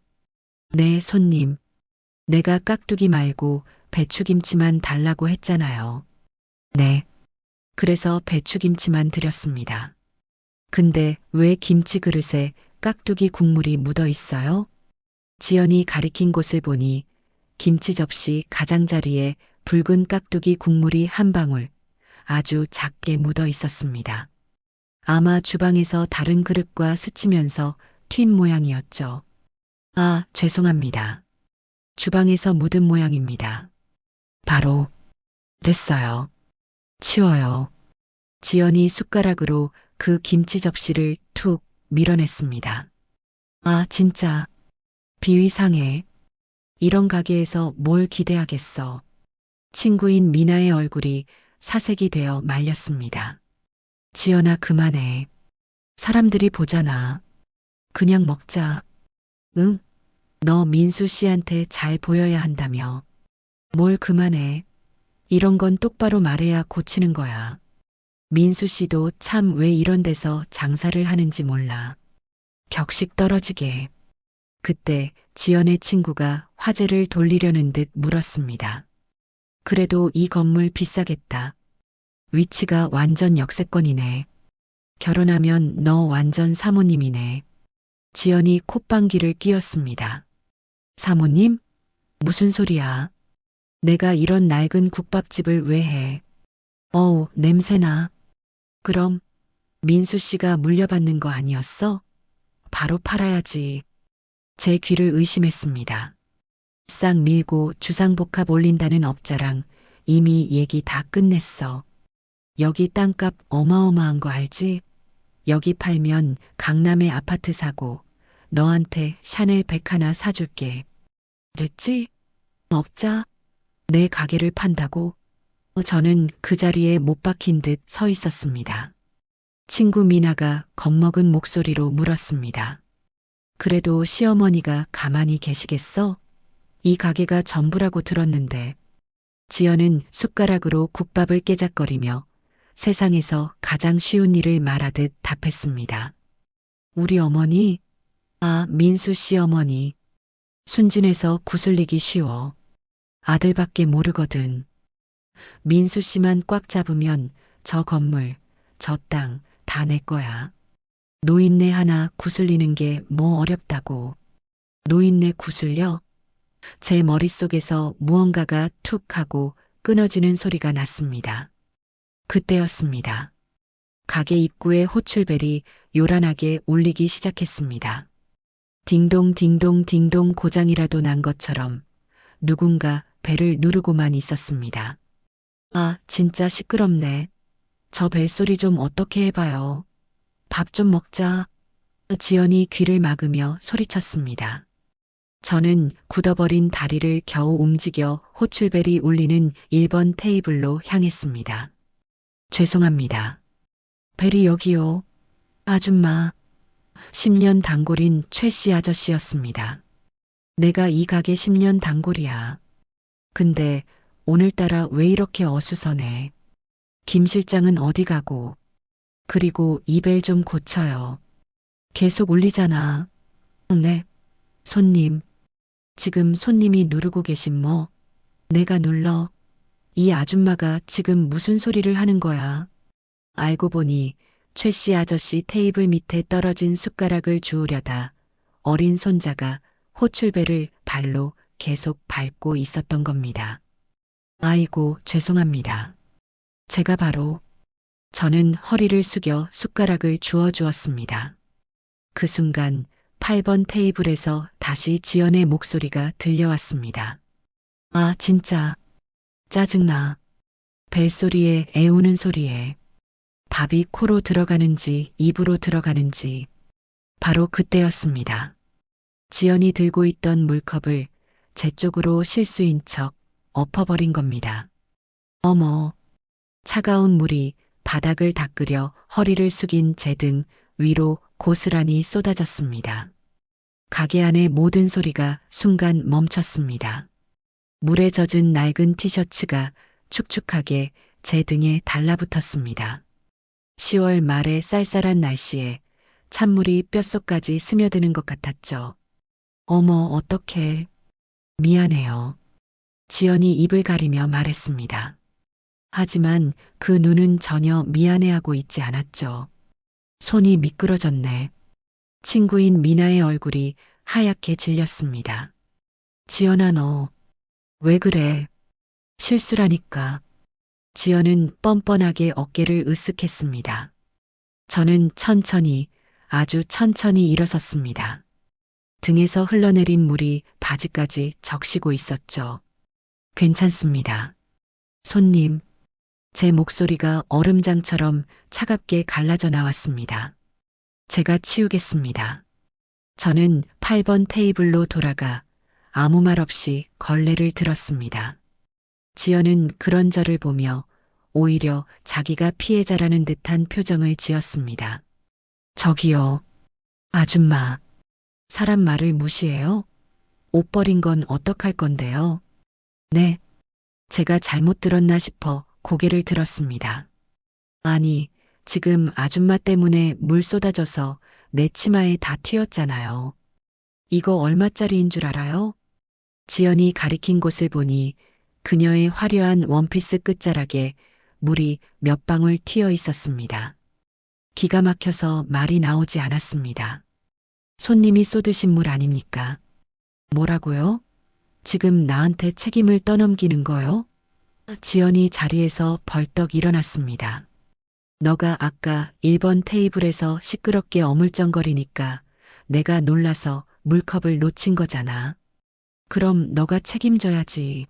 네, 손님. 내가 깍두기 말고 배추김치만 달라고 했잖아요. 네. 그래서 배추김치만 드렸습니다. 근데 왜 김치 그릇에 깍두기 국물이 묻어 있어요? 지연이 가리킨 곳을 보니 김치 접시 가장자리에 붉은 깍두기 국물이 한 방울 아주 작게 묻어 있었습니다. 아마 주방에서 다른 그릇과 스치면서 튄 모양이었죠. 아, 죄송합니다. 주방에서 묻은 모양입니다. 바로 됐어요. 치워요. 지연이 숟가락으로 그 김치 접시를 툭 밀어냈습니다. 아, 진짜. 비위 상해. 이런 가게에서 뭘 기대하겠어. 친구인 미나의 얼굴이 사색이 되어 말렸습니다. 지연아, 그만해. 사람들이 보잖아. 그냥 먹자. 응? 너 민수 씨한테 잘 보여야 한다며. 뭘 그만해. 이런 건 똑바로 말해야 고치는 거야. 민수 씨도 참 왜 이런 데서 장사를 하는지 몰라. 격식 떨어지게. 그때 지연의 친구가 화제를 돌리려는 듯 물었습니다. 그래도 이 건물 비싸겠다. 위치가 완전 역세권이네. 결혼하면 너 완전 사모님이네. 지연이 콧방귀를 뀌었습니다. 사모님? 무슨 소리야? 내가 이런 낡은 국밥집을 왜 해? 어우, 냄새나. 그럼 민수 씨가 물려받는 거 아니었어? 바로 팔아야지. 제 귀를 의심했습니다. 싹 밀고 주상복합 올린다는 업자랑 이미 얘기 다 끝냈어. 여기 땅값 어마어마한 거 알지? 여기 팔면 강남에 아파트 사고 너한테 샤넬 백 하나 사줄게. 됐지? 업자? 내 가게를 판다고? 저는 그 자리에 못 박힌 듯 서 있었습니다. 친구 미나가 겁먹은 목소리로 물었습니다. 그래도 시어머니가 가만히 계시겠어? 이 가게가 전부라고 들었는데. 지연은 숟가락으로 국밥을 깨작거리며 세상에서 가장 쉬운 일을 말하듯 답했습니다. 우리 어머니? 아, 민수 씨 어머니. 순진해서 구슬리기 쉬워. 아들밖에 모르거든. 민수 씨만 꽉 잡으면 저 건물, 저 땅 다 내 거야. 노인네 하나 구슬리는 게 뭐 어렵다고. 노인네 구슬려? 제 머릿속에서 무언가가 툭 하고 끊어지는 소리가 났습니다. 그때였습니다. 가게 입구에 호출벨이 요란하게 울리기 시작했습니다. 딩동 딩동 딩동 고장이라도 난 것처럼 누군가 벨을 누르고만 있었습니다. 아, 진짜 시끄럽네. 저 벨소리 좀 어떻게 해봐요. 밥 좀 먹자. 지연이 귀를 막으며 소리쳤습니다. 저는 굳어버린 다리를 겨우 움직여 호출벨이 울리는 1번 테이블로 향했습니다. 죄송합니다. 벨이 여기요. 아줌마. 10년 단골인 최 씨 아저씨였습니다. 내가 이 가게 10년 단골이야. 근데 오늘따라 왜 이렇게 어수선해? 김 실장은 어디 가고? 그리고 이 벨 좀 고쳐요. 계속 울리잖아. 네. 손님. 지금 손님이 누르고 계신 뭐? 내가 눌러. 이 아줌마가 지금 무슨 소리를 하는 거야? 알고 보니 최 씨 아저씨 테이블 밑에 떨어진 숟가락을 주우려다 어린 손자가 호출벨을 발로 계속 밟고 있었던 겁니다. 아이고, 죄송합니다. 제가 바로. 저는 허리를 숙여 숟가락을 주워주었습니다. 그 순간 8번 테이블에서 다시 지연의 목소리가 들려왔습니다. 아, 진짜. 짜증나. 벨소리에 애우는 소리에. 밥이 코로 들어가는지 입으로 들어가는지. 바로 그때였습니다. 지연이 들고 있던 물컵을 제 쪽으로 실수인 척 엎어버린 겁니다. 어머. 차가운 물이 바닥을 닦으려 허리를 숙인 제 등 위로 고스란히 쏟아졌습니다. 가게 안의 모든 소리가 순간 멈췄습니다. 물에 젖은 낡은 티셔츠가 축축하게 제 등에 달라붙었습니다. 10월 말의 쌀쌀한 날씨에 찬물이 뼛속까지 스며드는 것 같았죠. 어머, 어떡해. 미안해요. 지연이 입을 가리며 말했습니다. 하지만 그 눈은 전혀 미안해하고 있지 않았죠. 손이 미끄러졌네. 친구인 미나의 얼굴이 하얗게 질렸습니다. 지연아, 너 왜 그래? 실수라니까. 지연은 뻔뻔하게 어깨를 으쓱했습니다. 저는 천천히, 아주 천천히 일어섰습니다. 등에서 흘러내린 물이 바지까지 적시고 있었죠. 괜찮습니다. 손님, 제 목소리가 얼음장처럼 차갑게 갈라져 나왔습니다. 제가 치우겠습니다. 저는 8번 테이블로 돌아가 아무 말 없이 걸레를 들었습니다. 지연은 그런 저를 보며 오히려 자기가 피해자라는 듯한 표정을 지었습니다. 저기요, 아줌마. 사람 말을 무시해요? 옷 버린 건 어떡할 건데요? 네, 제가 잘못 들었나 싶어 고개를 들었습니다. 아니, 지금 아줌마 때문에 물 쏟아져서 내 치마에 다 튀었잖아요. 이거 얼마짜리인 줄 알아요? 지연이 가리킨 곳을 보니 그녀의 화려한 원피스 끝자락에 물이 몇 방울 튀어 있었습니다. 기가 막혀서 말이 나오지 않았습니다. 손님이 쏟으신 물 아닙니까? 뭐라고요? 지금 나한테 책임을 떠넘기는 거요? 지연이 자리에서 벌떡 일어났습니다. 너가 아까 1번 테이블에서 시끄럽게 어물쩡거리니까 내가 놀라서 물컵을 놓친 거잖아. 그럼 너가 책임져야지.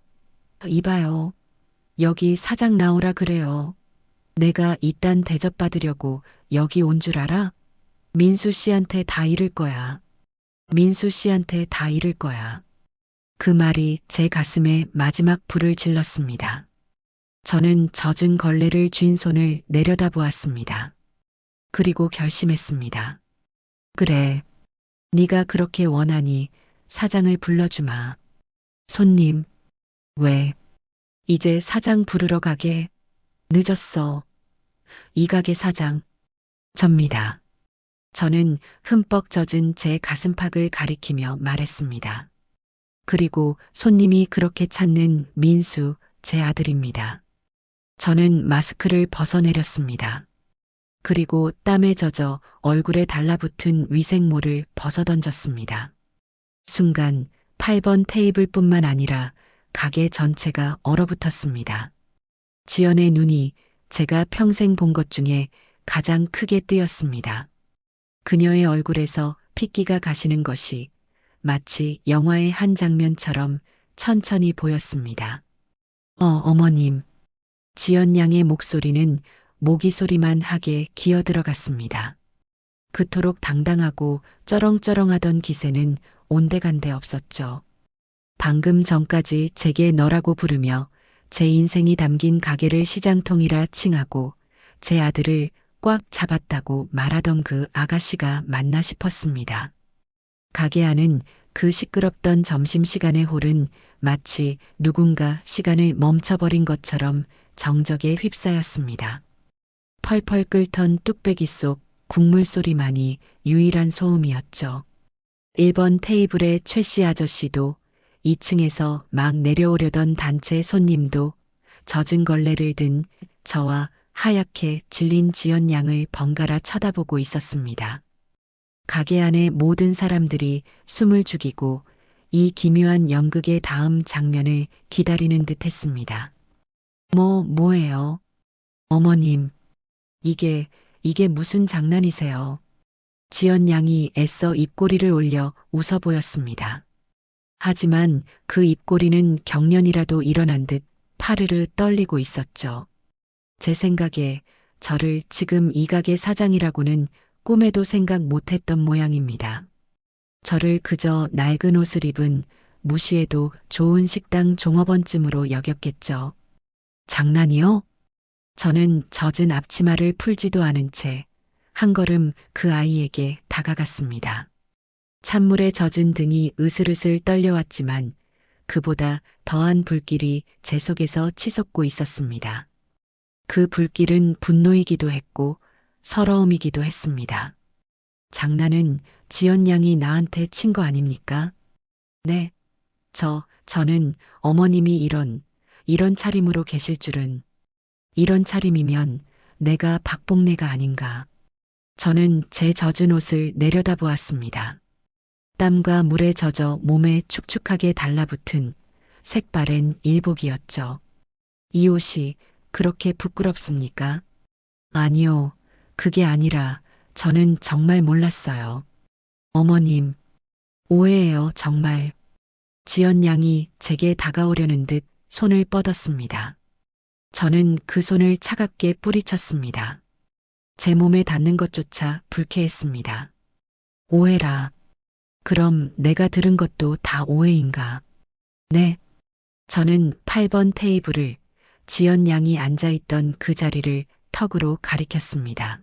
이봐요. 여기 사장 나오라 그래요. 내가 이딴 대접받으려고 여기 온 줄 알아? 민수 씨한테 다 이를 거야. 민수 씨한테 다 이를 거야. 그 말이 제 가슴에 마지막 불을 질렀습니다. 저는 젖은 걸레를 쥔 손을 내려다보았습니다. 그리고 결심했습니다. 그래, 네가 그렇게 원하니 사장을 불러주마. 손님, 왜? 이제 사장 부르러 가게? 늦었어. 이 가게 사장, 접니다. 저는 흠뻑 젖은 제 가슴팍을 가리키며 말했습니다. 그리고 손님이 그렇게 찾는 민수, 제 아들입니다. 저는 마스크를 벗어내렸습니다. 그리고 땀에 젖어 얼굴에 달라붙은 위생모를 벗어던졌습니다. 순간 8번 테이블뿐만 아니라 가게 전체가 얼어붙었습니다. 지연의 눈이 제가 평생 본 것 중에 가장 크게 뜨였습니다. 그녀의 얼굴에서 핏기가 가시는 것이 마치 영화의 한 장면처럼 천천히 보였습니다. 어머님. 지연 양의 목소리는 모기 소리만 하게 기어 들어갔습니다. 그토록 당당하고 쩌렁쩌렁하던 기세는 온데간데 없었죠. 방금 전까지 제게 너라고 부르며 제 인생이 담긴 가게를 시장통이라 칭하고 제 아들을 꽉 잡았다고 말하던 그 아가씨가 맞나 싶었습니다. 가게 안은 그 시끄럽던 점심시간의 홀은 마치 누군가 시간을 멈춰버린 것처럼 정적에 휩싸였습니다. 펄펄 끓던 뚝배기 속 국물 소리만이 유일한 소음이었죠. 1번 테이블의 최 씨 아저씨도 2층에서 막 내려오려던 단체 손님도 젖은 걸레를 든 저와 하얗게 질린 지연 양을 번갈아 쳐다보고 있었습니다. 가게 안의 모든 사람들이 숨을 죽이고 이 기묘한 연극의 다음 장면을 기다리는 듯 했습니다. 뭐예요? 어머님, 이게 무슨 장난이세요? 지연 양이 애써 입꼬리를 올려 웃어 보였습니다. 하지만 그 입꼬리는 경련이라도 일어난 듯 파르르 떨리고 있었죠. 제 생각에 저를 지금 이 가게 사장이라고는 꿈에도 생각 못했던 모양입니다. 저를 그저 낡은 옷을 입은 무시해도 좋은 식당 종업원쯤으로 여겼겠죠. 장난이요? 저는 젖은 앞치마를 풀지도 않은 채 한 걸음 그 아이에게 다가갔습니다. 찬물에 젖은 등이 으슬으슬 떨려왔지만 그보다 더한 불길이 제 속에서 치솟고 있었습니다. 그 불길은 분노이기도 했고 서러움이기도 했습니다. 장난은 지연 양이 나한테 친 거 아닙니까? 네, 저는 어머님이 이런 차림으로 계실 줄은 이런 차림이면 내가 박복내가 아닌가. 저는 제 젖은 옷을 내려다보았습니다. 땀과 물에 젖어 몸에 축축하게 달라붙은 색바랜 일복이었죠. 이 옷이 그렇게 부끄럽습니까? 아니요, 그게 아니라 저는 정말 몰랐어요. 어머님, 오해예요, 정말. 지연 양이 제게 다가오려는 듯 손을 뻗었습니다. 저는 그 손을 차갑게 뿌리쳤습니다. 제 몸에 닿는 것조차 불쾌했습니다. 오해라. 그럼 내가 들은 것도 다 오해인가? 네. 저는 8번 테이블을 지연 양이 앉아있던 그 자리를 턱으로 가리켰습니다.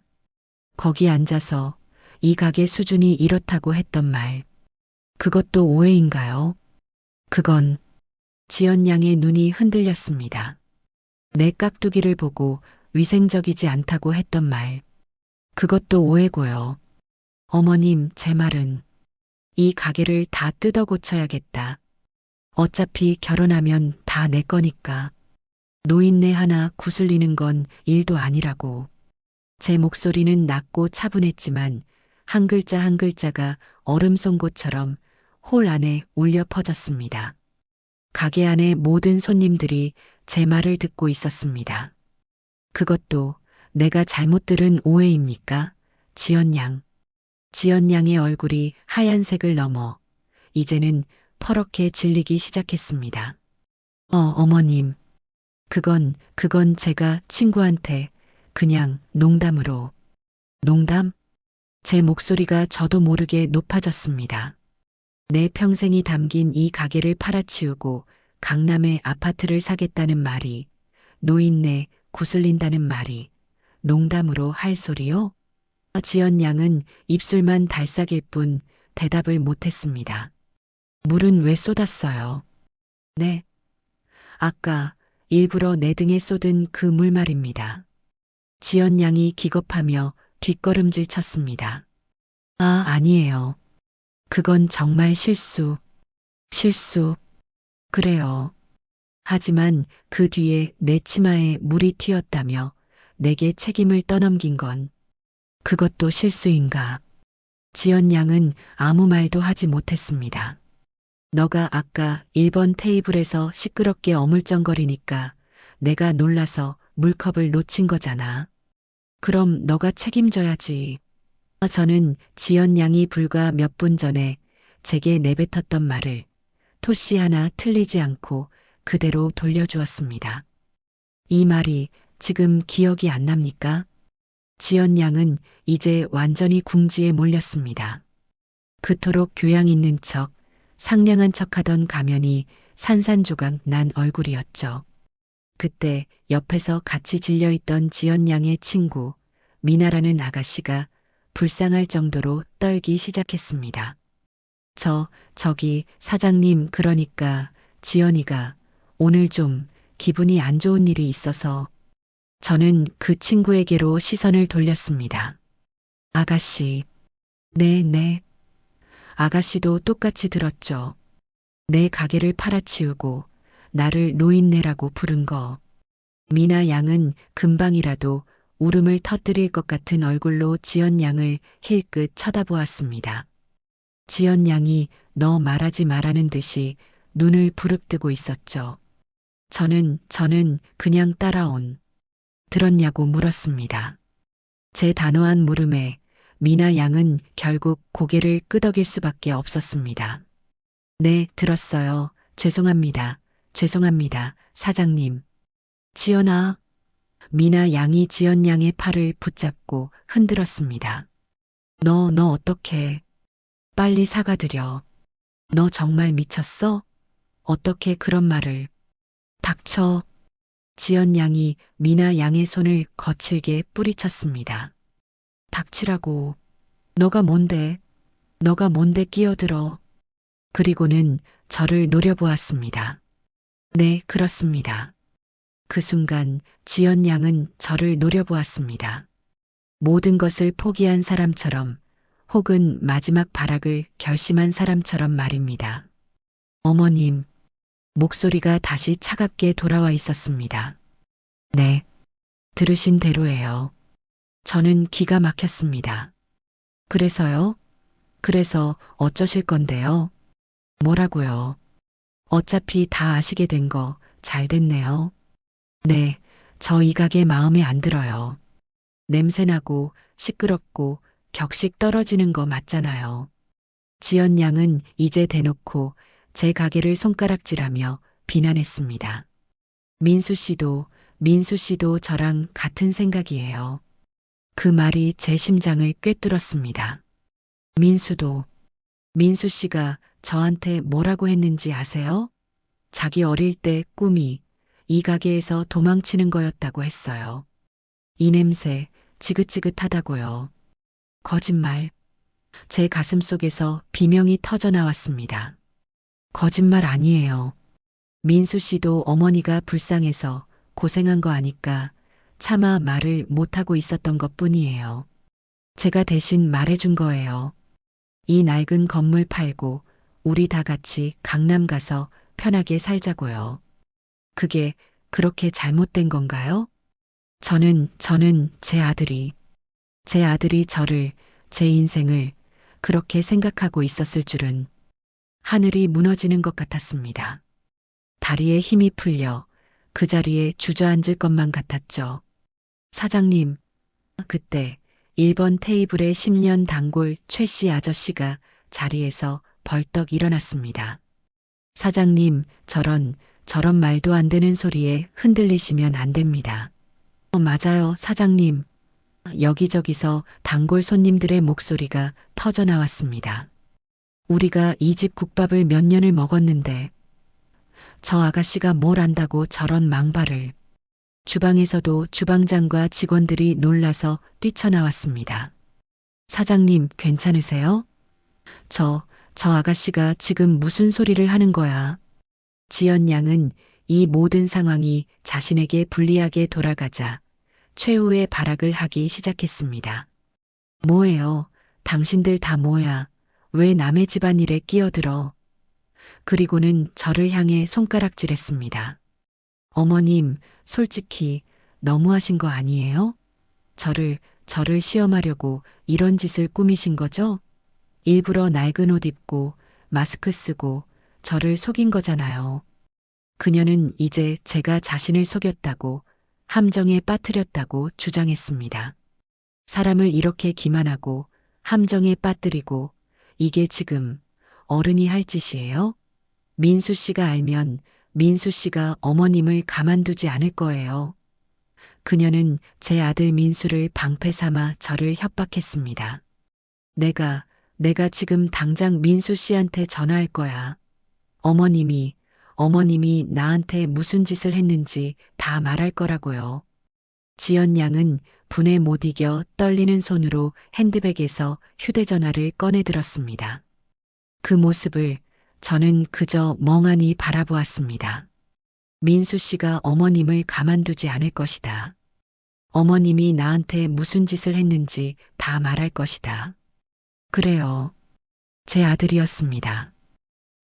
거기 앉아서 이 가게 수준이 이렇다고 했던 말. 그것도 오해인가요? 그건 지연 양의 눈이 흔들렸습니다. 내 깍두기를 보고 위생적이지 않다고 했던 말. 그것도 오해고요. 어머님, 제 말은 이 가게를 다 뜯어 고쳐야겠다. 어차피 결혼하면 다 내 거니까. 노인네 하나 구슬리는 건 일도 아니라고. 제 목소리는 낮고 차분했지만 한 글자 한 글자가 얼음송곳처럼 홀 안에 울려 퍼졌습니다. 가게 안의 모든 손님들이 제 말을 듣고 있었습니다. 그것도 내가 잘못 들은 오해입니까? 지연 양. 지연 양의 얼굴이 하얀색을 넘어 이제는 퍼렇게 질리기 시작했습니다. 어머님. 그건 제가 친구한테 그냥 농담으로. 농담? 제 목소리가 저도 모르게 높아졌습니다. 내 평생이 담긴 이 가게를 팔아치우고 강남에 아파트를 사겠다는 말이, 노인네 구슬린다는 말이 농담으로 할 소리요? 지연 양은 입술만 달싹일 뿐 대답을 못했습니다. 물은 왜 쏟았어요? 네. 아까 일부러 내 등에 쏟은 그 물 말입니다. 지연 양이 기겁하며 뒷걸음질 쳤습니다. 아니에요. 그건 정말 실수. 실수. 그래요. 하지만 그 뒤에 내 치마에 물이 튀었다며 내게 책임을 떠넘긴 건 그것도 실수인가? 지연 양은 아무 말도 하지 못했습니다. 너가 아까 1번 테이블에서 시끄럽게 어물쩡거리니까 내가 놀라서 물컵을 놓친 거잖아. 그럼 너가 책임져야지. 저는 지연 양이 불과 몇 분 전에 제게 내뱉었던 말을 토씨 하나 틀리지 않고 그대로 돌려주었습니다. 이 말이 지금 기억이 안 납니까? 지연 양은 이제 완전히 궁지에 몰렸습니다. 그토록 교양 있는 척, 상냥한 척하던 가면이 산산조각 난 얼굴이었죠. 그때 옆에서 같이 질려있던 지연 양의 친구, 미나라는 아가씨가 불쌍할 정도로 떨기 시작했습니다. 저기 사장님, 그러니까 지연이가 오늘 좀 기분이 안 좋은 일이 있어서. 저는 그 친구에게로 시선을 돌렸습니다. 아가씨. 네. 아가씨도 똑같이 들었죠. 내 가게를 팔아치우고 나를 노인네라고 부른 거. 미나 양은 금방이라도 울음을 터뜨릴 것 같은 얼굴로 지연 양을 힐끗 쳐다보았습니다. 지연 양이 너 말하지 말라는 듯이 눈을 부릅뜨고 있었죠. 저는 그냥 따라온. 들었냐고 물었습니다. 제 단호한 물음에 미나 양은 결국 고개를 끄덕일 수밖에 없었습니다. 네, 들었어요. 죄송합니다, 사장님. 지연아. 미나 양이 지연 양의 팔을 붙잡고 흔들었습니다. 너 어떡해. 빨리 사과드려. 너 정말 미쳤어? 어떻게 그런 말을. 닥쳐. 지연 양이 미나 양의 손을 거칠게 뿌리쳤습니다. 닥치라고. 너가 뭔데 끼어들어. 그리고는 저를 노려보았습니다. 네, 그렇습니다. 그 순간 지연 양은 저를 노려보았습니다. 모든 것을 포기한 사람처럼, 혹은 마지막 발악을 결심한 사람처럼 말입니다. 어머님. 목소리가 다시 차갑게 돌아와 있었습니다. 네. 들으신 대로예요. 저는 기가 막혔습니다. 그래서요? 그래서 어쩌실 건데요? 뭐라고요? 어차피 다 아시게 된 거 잘 됐네요. 네, 저 이 가게 마음에 안 들어요. 냄새나고 시끄럽고 격식 떨어지는 거 맞잖아요. 지연 양은 이제 대놓고 제 가게를 손가락질하며 비난했습니다. 민수 씨도 저랑 같은 생각이에요. 그 말이 제 심장을 꿰뚫었습니다. 민수도, 민수 씨가 저한테 뭐라고 했는지 아세요? 자기 어릴 때 꿈이 이 가게에서 도망치는 거였다고 했어요. 이 냄새 지긋지긋하다고요. 거짓말. 제 가슴 속에서 비명이 터져 나왔습니다. 거짓말 아니에요. 민수 씨도 어머니가 불쌍해서 고생한 거 아니까 차마 말을 못하고 있었던 것 뿐이에요. 제가 대신 말해준 거예요. 이 낡은 건물 팔고 우리 다 같이 강남 가서 편하게 살자고요. 그게 그렇게 잘못된 건가요? 저는 제 아들이 저를, 제 인생을 그렇게 생각하고 있었을 줄은 하늘이 무너지는 것 같았습니다. 다리에 힘이 풀려 그 자리에 주저앉을 것만 같았죠. 사장님, 그때 1번 테이블의 10년 단골 최 씨 아저씨가 자리에서 벌떡 일어났습니다. 사장님, 저런 말도 안 되는 소리에 흔들리시면 안 됩니다. 맞아요, 사장님. 여기저기서 단골 손님들의 목소리가 터져 나왔습니다. 우리가 이 집 국밥을 몇 년을 먹었는데 저 아가씨가 뭘 안다고 저런 망발을. 주방에서도 주방장과 직원들이 놀라서 뛰쳐나왔습니다. 사장님, 괜찮으세요? 저 아가씨가 지금 무슨 소리를 하는 거야? 지연 양은 이 모든 상황이 자신에게 불리하게 돌아가자 최후의 발악을 하기 시작했습니다. 뭐예요? 당신들 다 뭐야? 왜 남의 집안일에 끼어들어? 그리고는 저를 향해 손가락질했습니다. 어머님, 솔직히 너무하신 거 아니에요? 저를 시험하려고 이런 짓을 꾸미신 거죠? 일부러 낡은 옷 입고 마스크 쓰고 저를 속인 거잖아요. 그녀는 이제 제가 자신을 속였다고, 함정에 빠뜨렸다고 주장했습니다. 사람을 이렇게 기만하고 함정에 빠뜨리고 이게 지금 어른이 할 짓이에요? 민수 씨가 알면 민수 씨가 어머님을 가만두지 않을 거예요. 그녀는 제 아들 민수를 방패 삼아 저를 협박했습니다. 내가 지금 당장 민수 씨한테 전화할 거야. 어머님이 나한테 무슨 짓을 했는지 다 말할 거라고요. 지연 양은 분에 못 이겨 떨리는 손으로 핸드백에서 휴대전화를 꺼내 들었습니다. 그 모습을 저는 그저 멍하니 바라보았습니다. 민수 씨가 어머님을 가만두지 않을 것이다. 어머님이 나한테 무슨 짓을 했는지 다 말할 것이다. 그래요. 제 아들이었습니다.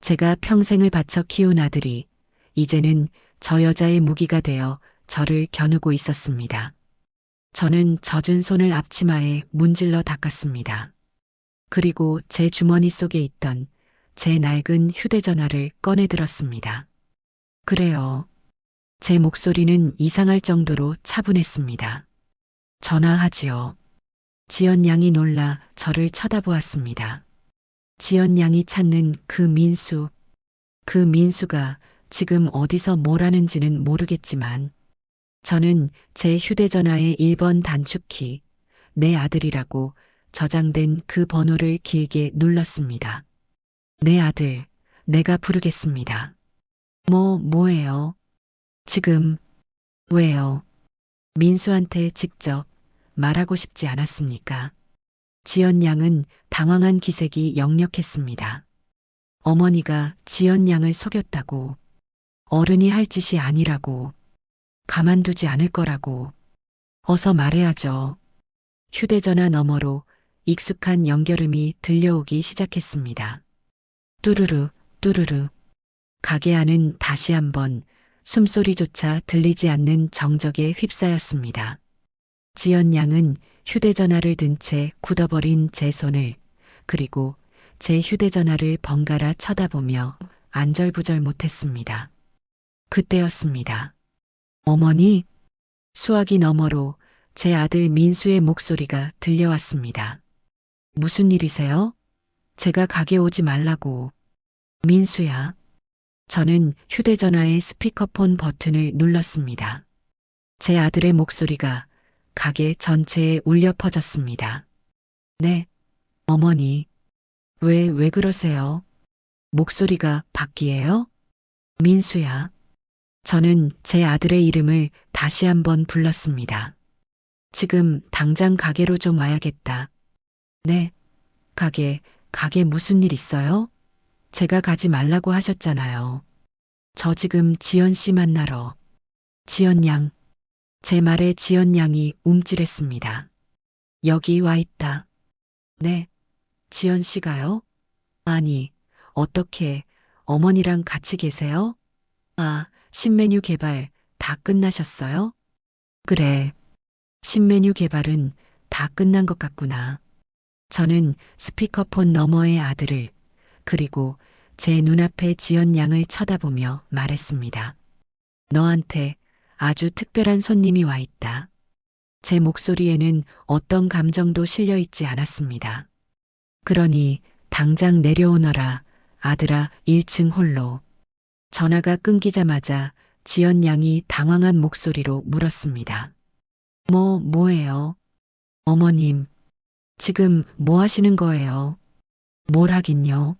제가 평생을 바쳐 키운 아들이 이제는 저 여자의 무기가 되어 저를 겨누고 있었습니다. 저는 젖은 손을 앞치마에 문질러 닦았습니다. 그리고 제 주머니 속에 있던 제 낡은 휴대전화를 꺼내 들었습니다. 그래요. 제 목소리는 이상할 정도로 차분했습니다. 전화하지요. 지연 양이 놀라 저를 쳐다보았습니다. 지연 양이 찾는 그 민수가 지금 어디서 뭘 하는지는 모르겠지만 저는 제 휴대전화의 1번 단축키, 내 아들이라고 저장된 그 번호를 길게 눌렀습니다. 내 아들, 내가 부르겠습니다. 뭐예요? 지금, 왜요? 민수한테 직접 말하고 싶지 않았습니까? 지연 양은 당황한 기색이 역력했습니다. 어머니가 지연 양을 속였다고, 어른이 할 짓이 아니라고, 가만두지 않을 거라고, 어서 말해야죠. 휴대전화 너머로 익숙한 연결음이 들려오기 시작했습니다. 뚜루루, 뚜루루. 가게 안은 다시 한번 숨소리조차 들리지 않는 정적에 휩싸였습니다. 지연 양은 휴대전화를 든 채 굳어버린 제 손을, 그리고 제 휴대전화를 번갈아 쳐다보며 안절부절 못했습니다. 그때였습니다. 어머니, 수화기 너머로 제 아들 민수의 목소리가 들려왔습니다. 무슨 일이세요? 제가 가게 오지 말라고. 민수야. 저는 휴대전화의 스피커폰 버튼을 눌렀습니다. 제 아들의 목소리가 가게 전체에 울려 퍼졌습니다. 네, 어머니. 왜 그러세요? 목소리가 바뀌에요? 민수야. 저는 제 아들의 이름을 다시 한번 불렀습니다. 지금 당장 가게로 좀 와야겠다. 네, 가게 무슨 일 있어요? 제가 가지 말라고 하셨잖아요. 저 지금 지연 씨 만나러. 지연 양. 제 말에 지연 양이 움찔했습니다. 여기 와 있다. 네, 지연 씨가요? 아니, 어떻게 어머니랑 같이 계세요? 아, 신메뉴 개발 다 끝나셨어요? 그래. 신메뉴 개발은 다 끝난 것 같구나. 저는 스피커폰 너머의 아들을, 그리고 제 눈앞에 지연 양을 쳐다보며 말했습니다. 너한테 아주 특별한 손님이 와 있다. 제 목소리에는 어떤 감정도 실려 있지 않았습니다. 그러니 당장 내려오너라, 아들아. 1층 홀로. 전화가 끊기자마자 지연 양이 당황한 목소리로 물었습니다. 뭐예요? 어머님, 지금 뭐 하시는 거예요? 뭘 하긴요?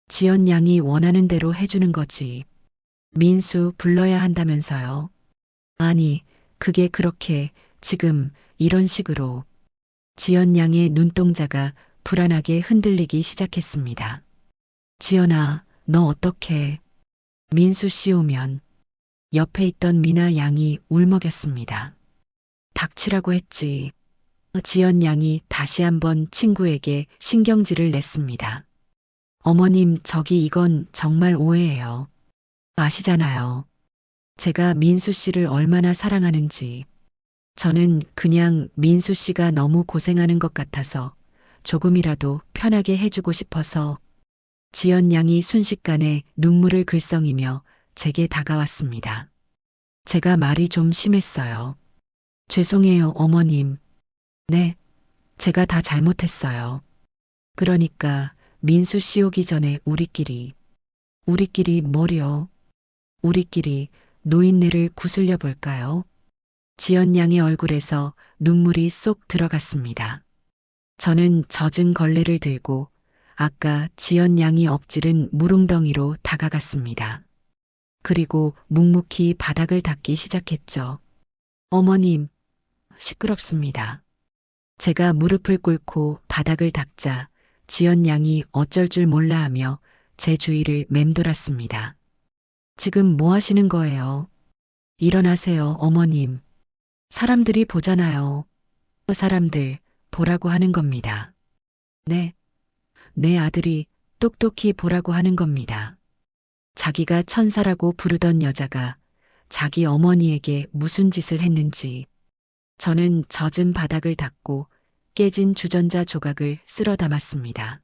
지연 양이 원하는 대로 해주는 거지. 민수 불러야 한다면서요. 아니, 그게 그렇게 지금 이런 식으로. 지연 양의 눈동자가 불안하게 흔들리기 시작했습니다. 지연아, 너 어떡해? 민수 씨 오면. 옆에 있던 미나 양이 울먹였습니다. 닥치라고 했지. 지연 양이 다시 한번 친구에게 신경질을 냈습니다. 어머님, 저기 이건 정말 오해예요. 아시잖아요. 제가 민수 씨를 얼마나 사랑하는지. 저는 그냥 민수 씨가 너무 고생하는 것 같아서 조금이라도 편하게 해주고 싶어서. 지연 양이 순식간에 눈물을 글썽이며 제게 다가왔습니다. 제가 말이 좀 심했어요. 죄송해요, 어머님. 네, 제가 다 잘못했어요. 그러니까 민수 씨 오기 전에 우리끼리 뭐요? 우리끼리 노인네를 구슬려 볼까요? 지연 양의 얼굴에서 눈물이 쏙 들어갔습니다. 저는 젖은 걸레를 들고 아까 지연 양이 엎지른 물웅덩이로 다가갔습니다. 그리고 묵묵히 바닥을 닦기 시작했죠. 어머님, 시끄럽습니다. 제가 무릎을 꿇고 바닥을 닦자 지연 양이 어쩔 줄 몰라 하며 제 주위를 맴돌았습니다. 지금 뭐 하시는 거예요? 일어나세요, 어머님. 사람들이 보잖아요. 사람들 보라고 하는 겁니다. 네, 내 아들이 똑똑히 보라고 하는 겁니다. 자기가 천사라고 부르던 여자가 자기 어머니에게 무슨 짓을 했는지. 저는 젖은 바닥을 닦고 깨진 주전자 조각을 쓸어 담았습니다.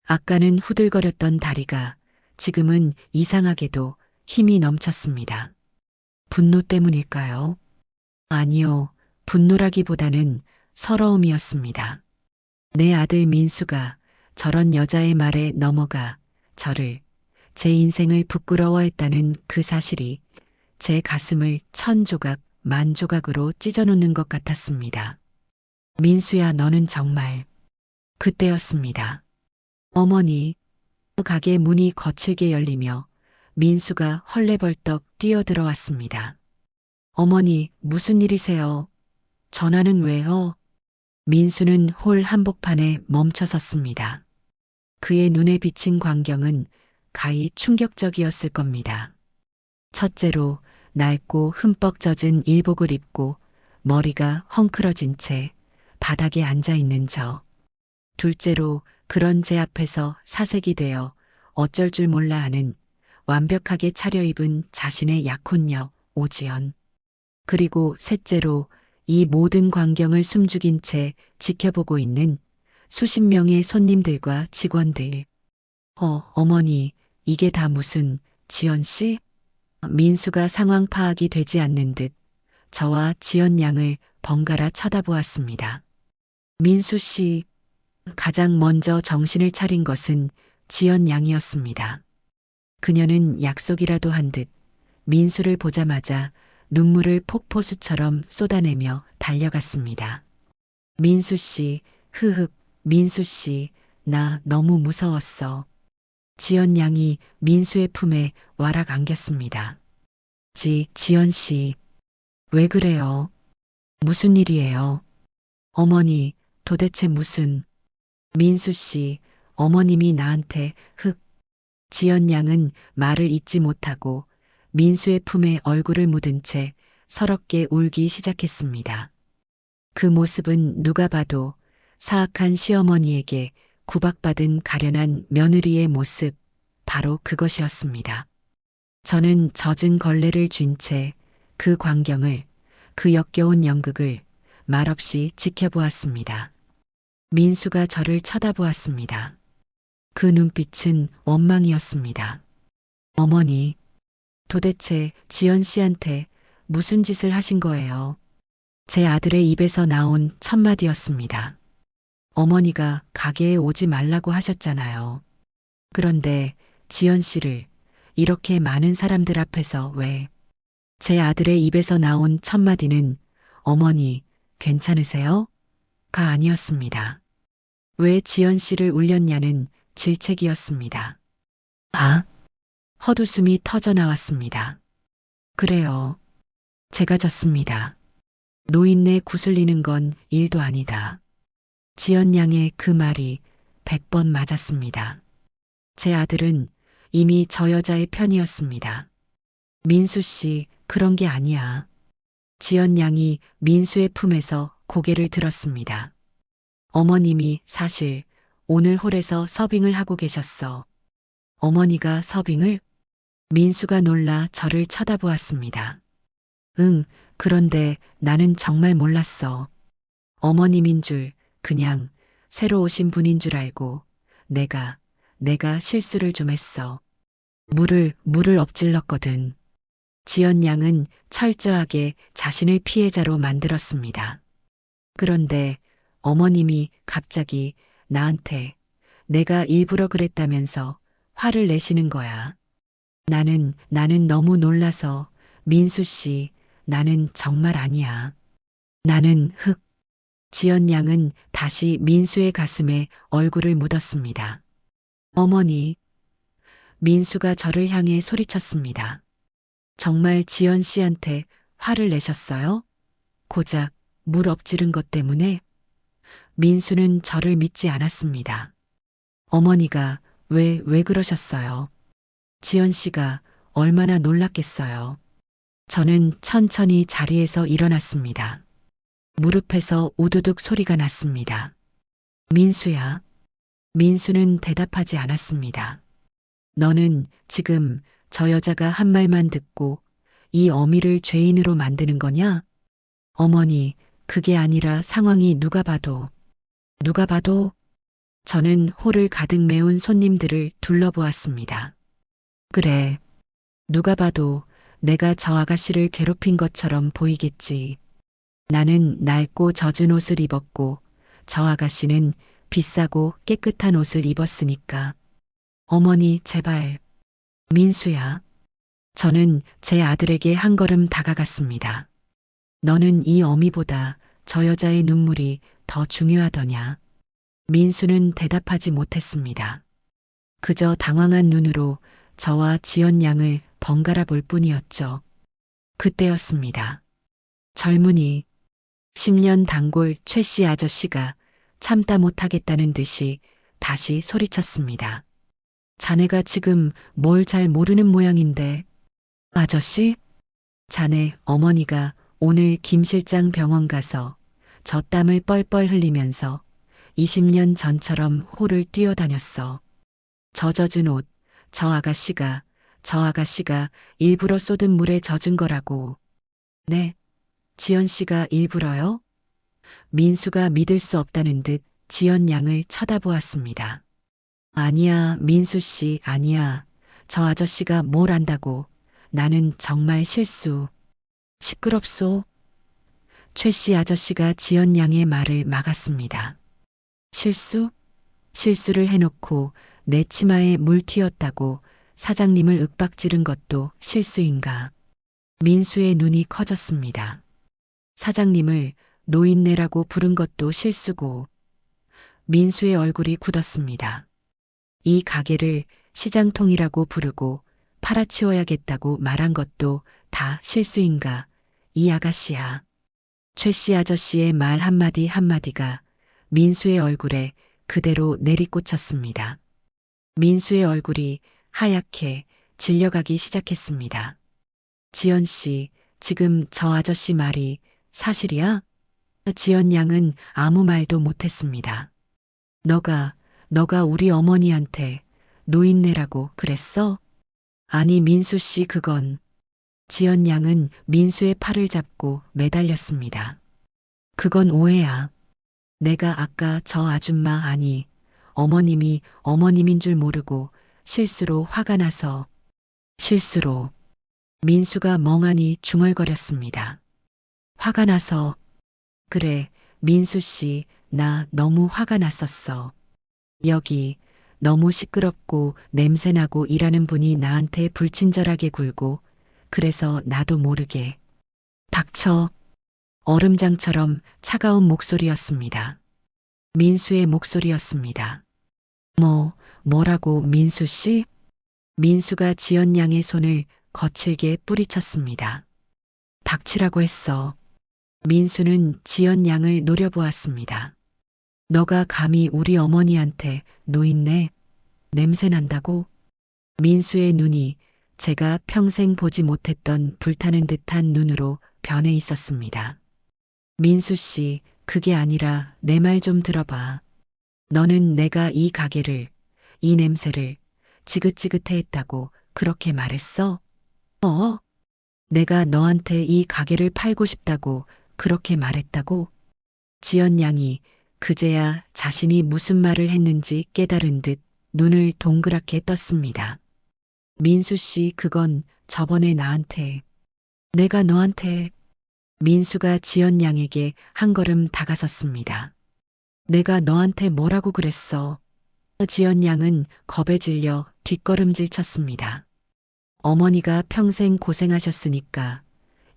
아까는 후들거렸던 다리가 지금은 이상하게도 힘이 넘쳤습니다. 분노 때문일까요? 아니요, 분노라기보다는 서러움이었습니다. 내 아들 민수가 저런 여자의 말에 넘어가 저를, 제 인생을 부끄러워했다는 그 사실이 제 가슴을 천조각, 만조각으로 찢어놓는 것 같았습니다. 민수야, 너는 정말. 그때였습니다. 어머니, 가게 문이 거칠게 열리며 민수가 헐레벌떡 뛰어들어왔습니다. 어머니, 무슨 일이세요? 전화는 왜요? 민수는 홀 한복판에 멈춰 섰습니다. 그의 눈에 비친 광경은 가히 충격적이었을 겁니다. 첫째로 낡고 흠뻑 젖은 일복을 입고 머리가 헝클어진 채 바닥에 앉아 있는 저. 둘째로 그런 제 앞에서 사색이 되어 어쩔 줄 몰라 하는 완벽하게 차려입은 자신의 약혼녀 오지연. 그리고 셋째로 이 모든 광경을 숨죽인 채 지켜보고 있는 수십 명의 손님들과 직원들. 어머니, 이게 다 무슨, 지연 씨? 민수가 상황 파악이 되지 않는 듯 저와 지연 양을 번갈아 쳐다보았습니다. 민수 씨, 가장 먼저 정신을 차린 것은 지연 양이었습니다. 그녀는 약속이라도 한 듯 민수를 보자마자 눈물을 폭포수처럼 쏟아내며 달려갔습니다. 민수 씨, 흐흑, 민수 씨, 나 너무 무서웠어. 지연 양이 민수의 품에 와락 안겼습니다. 지연 씨, 왜 그래요? 무슨 일이에요? 어머니, 도대체 무슨... 민수 씨, 어머님이 나한테 지연 양은 말을 잇지 못하고 민수의 품에 얼굴을 묻은 채 서럽게 울기 시작했습니다. 그 모습은 누가 봐도 사악한 시어머니에게 구박받은 가련한 며느리의 모습, 바로 그것이었습니다. 저는 젖은 걸레를 쥔 채 그 광경을, 그 역겨운 연극을 말없이 지켜보았습니다. 민수가 저를 쳐다보았습니다. 그 눈빛은 원망이었습니다. 어머니, 도대체 지연 씨한테 무슨 짓을 하신 거예요? 제 아들의 입에서 나온 첫 마디였습니다. 어머니가 가게에 오지 말라고 하셨잖아요. 그런데 지연 씨를 이렇게 많은 사람들 앞에서 왜? 제 아들의 입에서 나온 첫 마디는 어머니, 괜찮으세요? 가 아니었습니다. 왜 지연 씨를 울렸냐는 질책이었습니다. 헛웃음이 터져 나왔습니다. 그래요. 제가 졌습니다. 노인네 구슬리는 건 일도 아니다. 지연 양의 그 말이 100번 맞았습니다. 제 아들은 이미 저 여자의 편이었습니다. 민수 씨, 그런 게 아니야. 지연 양이 민수의 품에서 고개를 들었습니다. 어머님이 사실 오늘 홀에서 서빙을 하고 계셨어. 어머니가 서빙을? 민수가 놀라 저를 쳐다보았습니다. 응, 그런데 나는 정말 몰랐어. 어머님인 줄, 그냥 새로 오신 분인 줄 알고 내가 실수를 좀 했어. 물을 엎질렀거든. 지연 양은 철저하게 자신을 피해자로 만들었습니다. 그런데 어머님이 갑자기 나한테 내가 일부러 그랬다면서 화를 내시는 거야. 나는 너무 놀라서 민수 씨, 나는 정말 아니야. 나는 지연 양은 다시 민수의 가슴에 얼굴을 묻었습니다. 어머니. 민수가 저를 향해 소리쳤습니다. 정말 지연 씨한테 화를 내셨어요? 고작 물 엎지른 것 때문에? 민수는 저를 믿지 않았습니다. 어머니가 왜 그러셨어요? 지연 씨가 얼마나 놀랐겠어요. 저는 천천히 자리에서 일어났습니다. 무릎에서 우두둑 소리가 났습니다. 민수야. 민수는 대답하지 않았습니다. 너는 지금 저 여자가 한 말만 듣고 이 어미를 죄인으로 만드는 거냐? 어머니, 그게 아니라 상황이 누가 봐도. 저는 홀을 가득 메운 손님들을 둘러보았습니다. 그래. 누가 봐도 내가 저 아가씨를 괴롭힌 것처럼 보이겠지. 나는 낡고 젖은 옷을 입었고 저 아가씨는 비싸고 깨끗한 옷을 입었으니까. 어머니, 제발. 민수야. 저는 제 아들에게 한 걸음 다가갔습니다. 너는 이 어미보다 저 여자의 눈물이 더 중요하더냐? 민수는 대답하지 못했습니다. 그저 당황한 눈으로 저와 지연 양을 번갈아 볼 뿐이었죠. 그때였습니다. 젊은이, 10년 단골 최 씨 아저씨가 참다 못하겠다는 듯이 다시 소리쳤습니다. 자네가 지금 뭘 잘 모르는 모양인데. 아저씨? 자네 어머니가 오늘 김 실장 병원 가서 저 땀을 뻘뻘 흘리면서 20년 전처럼 홀을 뛰어다녔어. 저 젖은 옷, 저 아가씨가 저 아가씨가 일부러 쏟은 물에 젖은 거라고. 네, 지연 씨가 일부러요? 민수가 믿을 수 없다는 듯 지연 양을 쳐다보았습니다. 아니야, 민수 씨, 아니야. 저 아저씨가 뭘 안다고. 나는 정말 실수. 시끄럽소. 최 씨 아저씨가 지연 양의 말을 막았습니다. 실수? 실수를 해놓고 내 치마에 물 튀었다고 사장님을 윽박지른 것도 실수인가. 민수의 눈이 커졌습니다. 사장님을 노인네라고 부른 것도 실수고. 민수의 얼굴이 굳었습니다. 이 가게를 시장통이라고 부르고 팔아치워야겠다고 말한 것도 다 실수인가. 이 아가씨야. 최 씨 아저씨의 말 한마디 한마디가 민수의 얼굴에 그대로 내리꽂혔습니다. 민수의 얼굴이 하얗게 질려가기 시작했습니다. 지연 씨, 지금 저 아저씨 말이 사실이야? 지연 양은 아무 말도 못했습니다. 너가 우리 어머니한테 노인네라고 그랬어? 아니, 민수 씨, 그건. 지연 양은 민수의 팔을 잡고 매달렸습니다. 그건 오해야. 내가 아까 저 아줌마, 아니, 어머님인 줄 모르고 실수로 화가 나서. 실수로. 민수가 멍하니 중얼거렸습니다. 화가 나서. 그래, 민수 씨, 나 너무 화가 났었어. 여기 너무 시끄럽고 냄새나고 일하는 분이 나한테 불친절하게 굴고, 그래서 나도 모르게. 닥쳐. 얼음장처럼 차가운 목소리였습니다. 민수의 목소리였습니다. 뭐라고, 민수 씨? 민수가 지연 양의 손을 거칠게 뿌리쳤습니다. 닥치라고 했어. 민수는 지연 양을 노려보았습니다. 너가 감히 우리 어머니한테 노인네 냄새 난다고? 민수의 눈이 제가 평생 보지 못했던 불타는 듯한 눈으로 변해 있었습니다. 민수 씨, 그게 아니라 내 말 좀 들어봐. 너는 내가 이 가게를, 이 냄새를 지긋지긋해 했다고 그렇게 말했어? 내가 너한테 이 가게를 팔고 싶다고 그렇게 말했다고? 지연 양이 그제야 자신이 무슨 말을 했는지 깨달은 듯 눈을 동그랗게 떴습니다. 민수 씨, 그건 저번에 나한테. 내가 너한테. 민수가 지연 양에게 한 걸음 다가섰습니다. 내가 너한테 뭐라고 그랬어? 지연 양은 겁에 질려 뒷걸음질 쳤습니다. 어머니가 평생 고생하셨으니까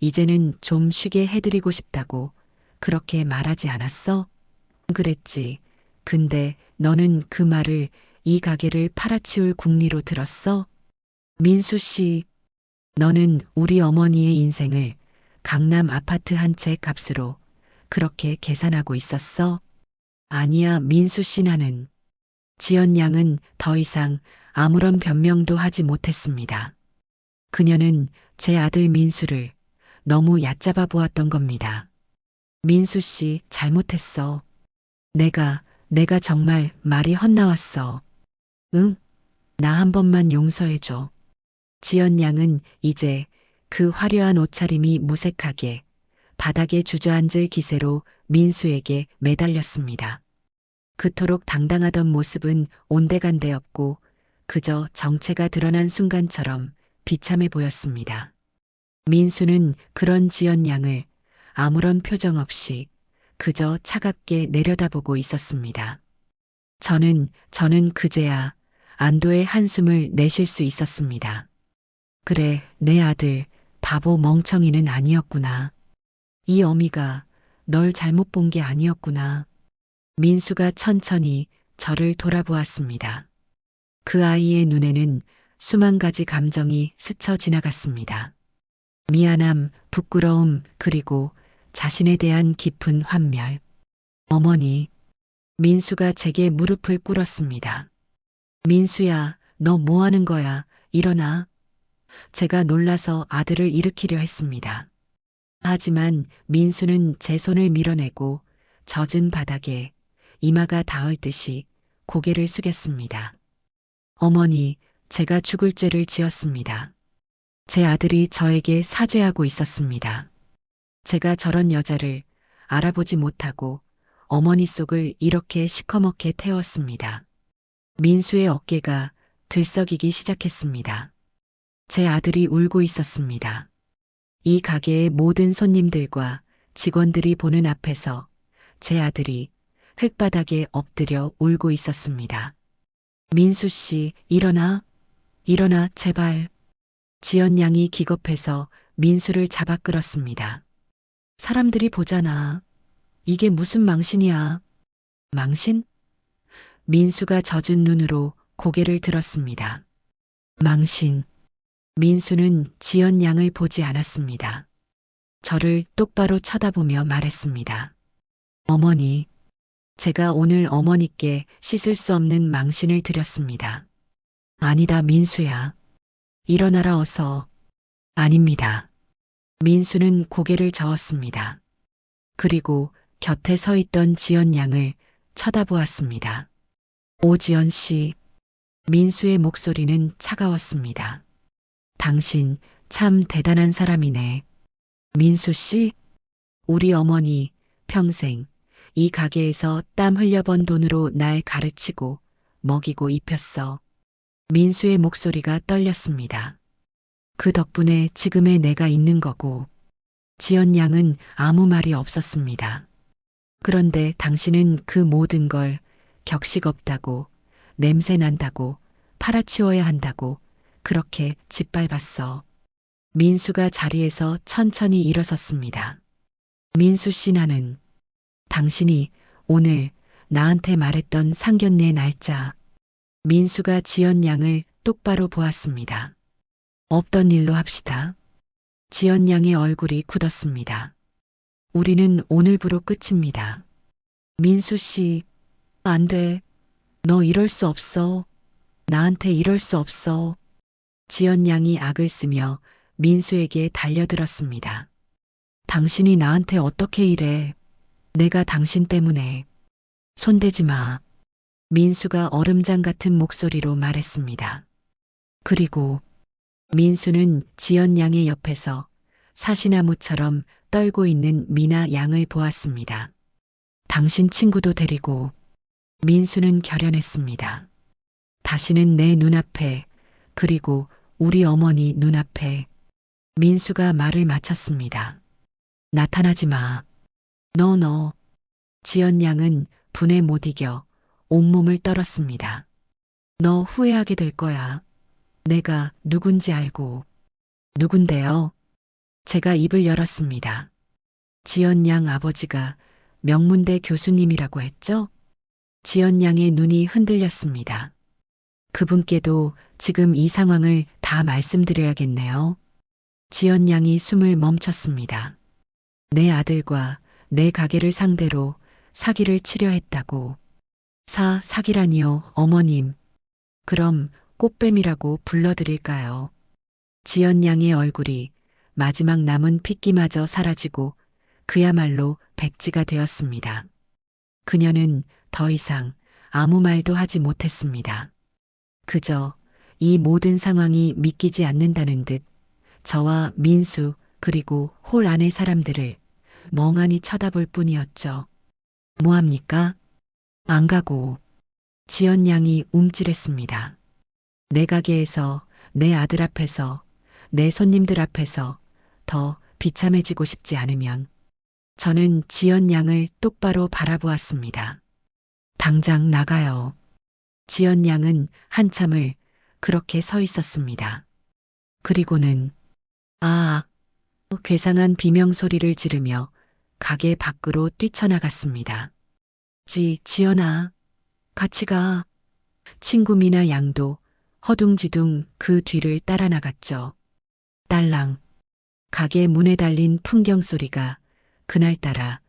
이제는 좀 쉬게 해드리고 싶다고 그렇게 말하지 않았어? 그랬지. 근데 너는 그 말을 이 가게를 팔아치울 궁리로 들었어? 민수 씨, 너는 우리 어머니의 인생을 강남 아파트 한 채 값으로 그렇게 계산하고 있었어? 아니야, 민수 씨, 나는. 지연 양은 더 이상 아무런 변명도 하지 못했습니다. 그녀는 제 아들 민수를 너무 얕잡아 보았던 겁니다. 민수 씨, 잘못했어. 내가 정말 말이 헛나왔어. 응? 나 한 번만 용서해줘. 지연 양은 이제 그 화려한 옷차림이 무색하게 바닥에 주저앉을 기세로 민수에게 매달렸습니다. 그토록 당당하던 모습은 온데간데 없고 그저 정체가 드러난 순간처럼 비참해 보였습니다. 민수는 그런 지연 양을 아무런 표정 없이 그저 차갑게 내려다보고 있었습니다. 저는 그제야 안도의 한숨을 내쉴 수 있었습니다. 그래, 내 아들, 바보 멍청이는 아니었구나. 이 어미가 널 잘못 본 게 아니었구나. 민수가 천천히 저를 돌아보았습니다. 그 아이의 눈에는 수만 가지 감정이 스쳐 지나갔습니다. 미안함, 부끄러움, 그리고 자신에 대한 깊은 환멸. 어머니, 민수가 제게 무릎을 꿇었습니다. 민수야, 너 뭐 하는 거야? 일어나. 제가 놀라서 아들을 일으키려 했습니다. 하지만 민수는 제 손을 밀어내고 젖은 바닥에 이마가 닿을 듯이 고개를 숙였습니다. 어머니, 제가 죽을 죄를 지었습니다. 제 아들이 저에게 사죄하고 있었습니다. 제가 저런 여자를 알아보지 못하고 어머니 속을 이렇게 시커멓게 태웠습니다. 민수의 어깨가 들썩이기 시작했습니다. 제 아들이 울고 있었습니다. 이 가게의 모든 손님들과 직원들이 보는 앞에서 제 아들이 흙바닥에 엎드려 울고 있었습니다. 민수 씨, 일어나, 일어나, 제발. 지연 양이 기겁해서 민수를 잡아 끌었습니다. 사람들이 보잖아. 이게 무슨 망신이야. 망신? 민수가 젖은 눈으로 고개를 들었습니다. 망신. 민수는 지연 양을 보지 않았습니다. 저를 똑바로 쳐다보며 말했습니다. 어머니, 제가 오늘 어머니께 씻을 수 없는 망신을 드렸습니다. 아니다, 민수야. 일어나라 어서. 아닙니다. 민수는 고개를 저었습니다. 그리고 곁에 서 있던 지연 양을 쳐다보았습니다. 오지연 씨. 민수의 목소리는 차가웠습니다. 당신 참 대단한 사람이네. 민수 씨, 우리 어머니 평생 이 가게에서 땀 흘려번 돈으로 날 가르치고 먹이고 입혔어. 민수의 목소리가 떨렸습니다. 그 덕분에 지금의 내가 있는 거고. 지연 양은 아무 말이 없었습니다. 그런데 당신은 그 모든 걸 격식 없다고, 냄새 난다고, 팔아치워야 한다고 그렇게 짓밟았어. 민수가 자리에서 천천히 일어섰습니다. 민수 씨, 나는 당신이 오늘 나한테 말했던 상견례 날짜. 민수가 지연 양을 똑바로 보았습니다. 없던 일로 합시다. 지연 양의 얼굴이 굳었습니다. 우리는 오늘부로 끝입니다. 민수 씨, 안 돼. 너 이럴 수 없어. 나한테 이럴 수 없어. 지연 양이 악을 쓰며 민수에게 달려들었습니다. 당신이 나한테 어떻게 이래. 내가 당신 때문에. 손대지 마. 민수가 얼음장 같은 목소리로 말했습니다. 그리고 민수는 지연 양의 옆에서 사시나무처럼 떨고 있는 미나 양을 보았습니다. 당신 친구도 데리고. 민수는 결연했습니다. 다시는 내 눈앞에, 그리고 우리 어머니 눈앞에. 민수가 말을 마쳤습니다. 나타나지 마. 너. 지연 양은 분에 못 이겨 온몸을 떨었습니다. 너 후회하게 될 거야. 내가 누군지 알고. 누군데요? 제가 입을 열었습니다. 지연 양 아버지가 명문대 교수님이라고 했죠? 지연 양의 눈이 흔들렸습니다. 그분께도 지금 이 상황을 다 말씀드려야겠네요. 지연 양이 숨을 멈췄습니다. 내 아들과 내 가게를 상대로 사기를 치려 했다고. 사기라니요, 어머님. 그럼 꽃뱀이라고 불러드릴까요? 지연 양의 얼굴이 마지막 남은 핏기마저 사라지고 그야말로 백지가 되었습니다. 그녀는 더 이상 아무 말도 하지 못했습니다. 그저 이 모든 상황이 믿기지 않는다는 듯 저와 민수 그리고 홀 안의 사람들을 멍하니 쳐다볼 뿐이었죠. 뭐합니까? 안 가고. 지연 양이 움찔했습니다. 내 가게에서, 내 아들 앞에서, 내 손님들 앞에서 더 비참해지고 싶지 않으면. 저는 지연 양을 똑바로 바라보았습니다. 당장 나가요. 지연 양은 한참을 그렇게 서 있었습니다. 그리고는 괴상한 비명소리를 지르며 가게 밖으로 뛰쳐나갔습니다. 지연아, 같이 가. 친구 미나 양도 허둥지둥 그 뒤를 따라 나갔죠. 딸랑. 가게 문에 달린 풍경 소리가 그날따라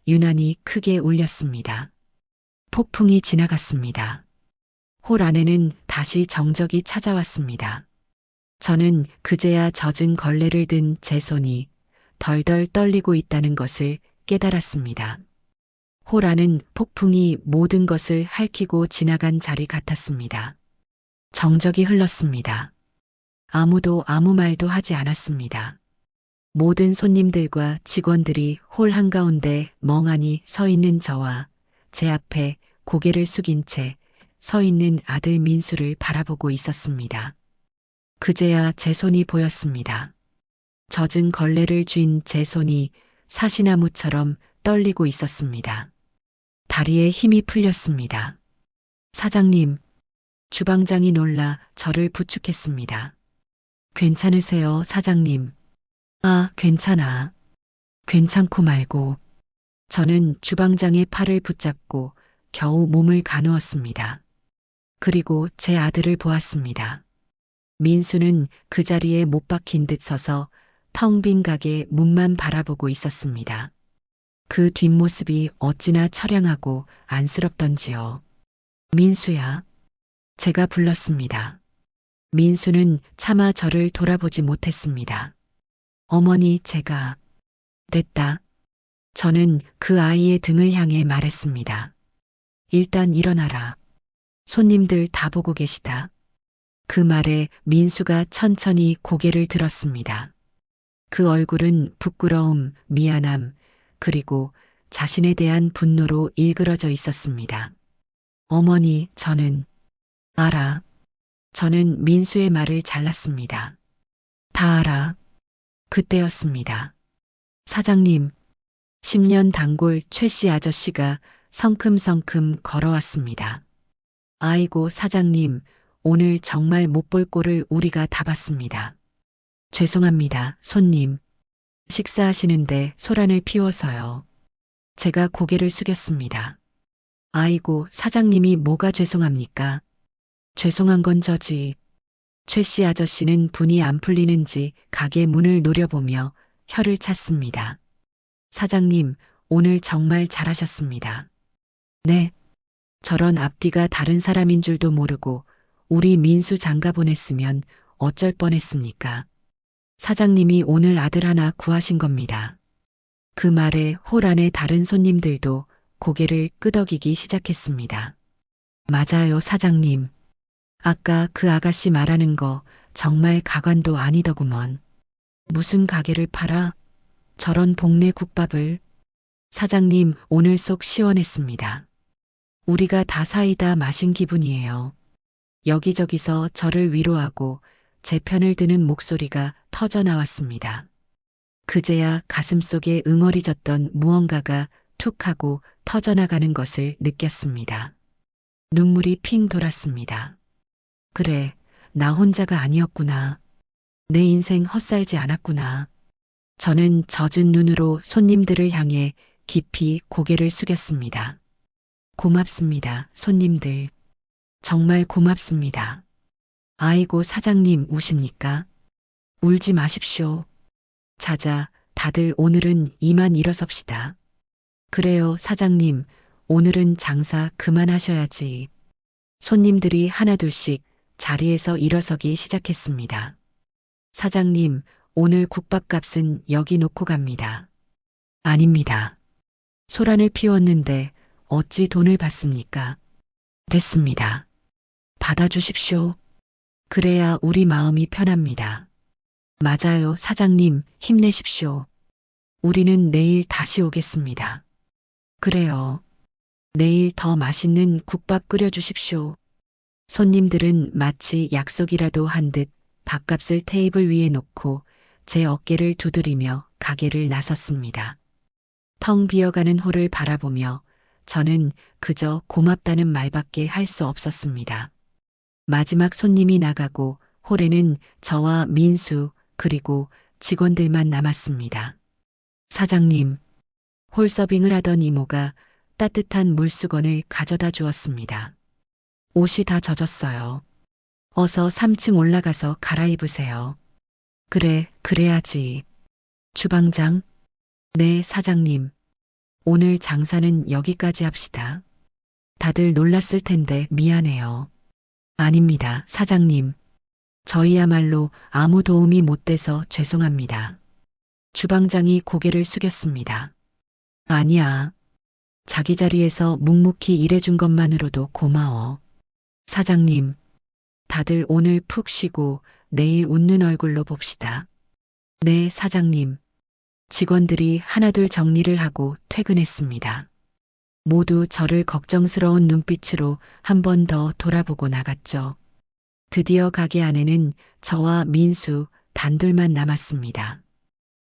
유난히 크게 울렸습니다. 폭풍이 지나갔습니다. 홀 안에는 다시 정적이 찾아왔습니다. 저는 그제야 젖은 걸레를 든 제 손이 덜덜 떨리고 있다는 것을 깨달았습니다. 홀 안은 폭풍이 모든 것을 핥히고 지나간 자리 같았습니다. 정적이 흘렀습니다. 아무도 아무 말도 하지 않았습니다. 모든 손님들과 직원들이 홀 한가운데 멍하니 서 있는 저와 제 앞에 고개를 숙인 채 서 있는 아들 민수를 바라보고 있었습니다. 그제야 제 손이 보였습니다. 젖은 걸레를 쥔 제 손이 사시나무처럼 떨리고 있었습니다. 다리에 힘이 풀렸습니다. 사장님, 주방장이 놀라 저를 부축했습니다. 괜찮으세요, 사장님? 아, 괜찮아. 괜찮고 말고. 저는 주방장의 팔을 붙잡고 겨우 몸을 가누었습니다. 그리고 제 아들을 보았습니다. 민수는 그 자리에 못 박힌 듯 서서 텅 빈 가게 문만 바라보고 있었습니다. 그 뒷모습이 어찌나 처량하고 안쓰럽던지요. 민수야. 제가 불렀습니다. 민수는 차마 저를 돌아보지 못했습니다. 어머니, 제가 됐다. 저는 그 아이의 등을 향해 말했습니다. 일단 일어나라. 손님들 다 보고 계시다. 그 말에 민수가 천천히 고개를 들었습니다. 그 얼굴은 부끄러움, 미안함, 그리고 자신에 대한 분노로 일그러져 있었습니다. 어머니, 저는 알아. 저는 민수의 말을 잘랐습니다. 다 알아. 그때였습니다. 사장님, 10년 단골 최 씨 아저씨가 성큼성큼 걸어왔습니다. 아이고, 사장님, 오늘 정말 못 볼 꼴을 우리가 다 봤습니다. 죄송합니다, 손님. 식사하시는데 소란을 피워서요. 제가 고개를 숙였습니다. 아이고, 사장님이 뭐가 죄송합니까? 죄송한 건 저지. 최 씨 아저씨는 분이 안 풀리는지 가게 문을 노려보며 혀를 찼습니다. 사장님, 오늘 정말 잘하셨습니다. 네. 저런 앞뒤가 다른 사람인 줄도 모르고 우리 민수 장가 보냈으면 어쩔 뻔했습니까? 사장님이 오늘 아들 하나 구하신 겁니다. 그 말에 홀 안의 다른 손님들도 고개를 끄덕이기 시작했습니다. 맞아요, 사장님. 아까 그 아가씨 말하는 거 정말 가관도 아니더구먼. 무슨 가게를 팔아? 저런 복내 국밥을. 사장님, 오늘 속 시원했습니다. 우리가 다 사이다 마신 기분이에요. 여기저기서 저를 위로하고 제 편을 드는 목소리가 터져 나왔습니다. 그제야 가슴속에 응어리졌던 무언가가 툭 하고 터져나가는 것을 느꼈습니다. 눈물이 핑 돌았습니다. 그래, 나 혼자가 아니었구나. 내 인생 헛살지 않았구나. 저는 젖은 눈으로 손님들을 향해 깊이 고개를 숙였습니다. 고맙습니다, 손님들. 정말 고맙습니다. 아이고, 사장님 우십니까? 울지 마십시오. 자자, 다들 오늘은 이만 일어섭시다. 그래요, 사장님. 오늘은 장사 그만하셔야지. 손님들이 하나둘씩 자리에서 일어서기 시작했습니다. 사장님, 오늘 국밥값은 여기 놓고 갑니다. 아닙니다. 소란을 피웠는데 어찌 돈을 받습니까? 됐습니다. 받아주십시오. 그래야 우리 마음이 편합니다. 맞아요, 사장님, 힘내십시오. 우리는 내일 다시 오겠습니다. 그래요. 내일 더 맛있는 국밥 끓여주십시오. 손님들은 마치 약속이라도 한 듯 밥값을 테이블 위에 놓고 제 어깨를 두드리며 가게를 나섰습니다. 텅 비어가는 홀을 바라보며 저는 그저 고맙다는 말밖에 할 수 없었습니다. 마지막 손님이 나가고 홀에는 저와 민수 그리고 직원들만 남았습니다. 사장님, 홀 서빙을 하던 이모가 따뜻한 물수건을 가져다 주었습니다. 옷이 다 젖었어요. 어서 3층 올라가서 갈아입으세요. 그래, 그래야지. 주방장? 네, 사장님. 오늘 장사는 여기까지 합시다. 다들 놀랐을 텐데 미안해요. 아닙니다, 사장님. 저희야말로 아무 도움이 못 돼서 죄송합니다. 주방장이 고개를 숙였습니다. 아니야. 자기 자리에서 묵묵히 일해준 것만으로도 고마워. 사장님, 다들 오늘 푹 쉬고 내일 웃는 얼굴로 봅시다. 네, 사장님. 직원들이 하나둘 정리를 하고 퇴근했습니다. 모두 저를 걱정스러운 눈빛으로 한 번 더 돌아보고 나갔죠. 드디어 가게 안에는 저와 민수 단둘만 남았습니다.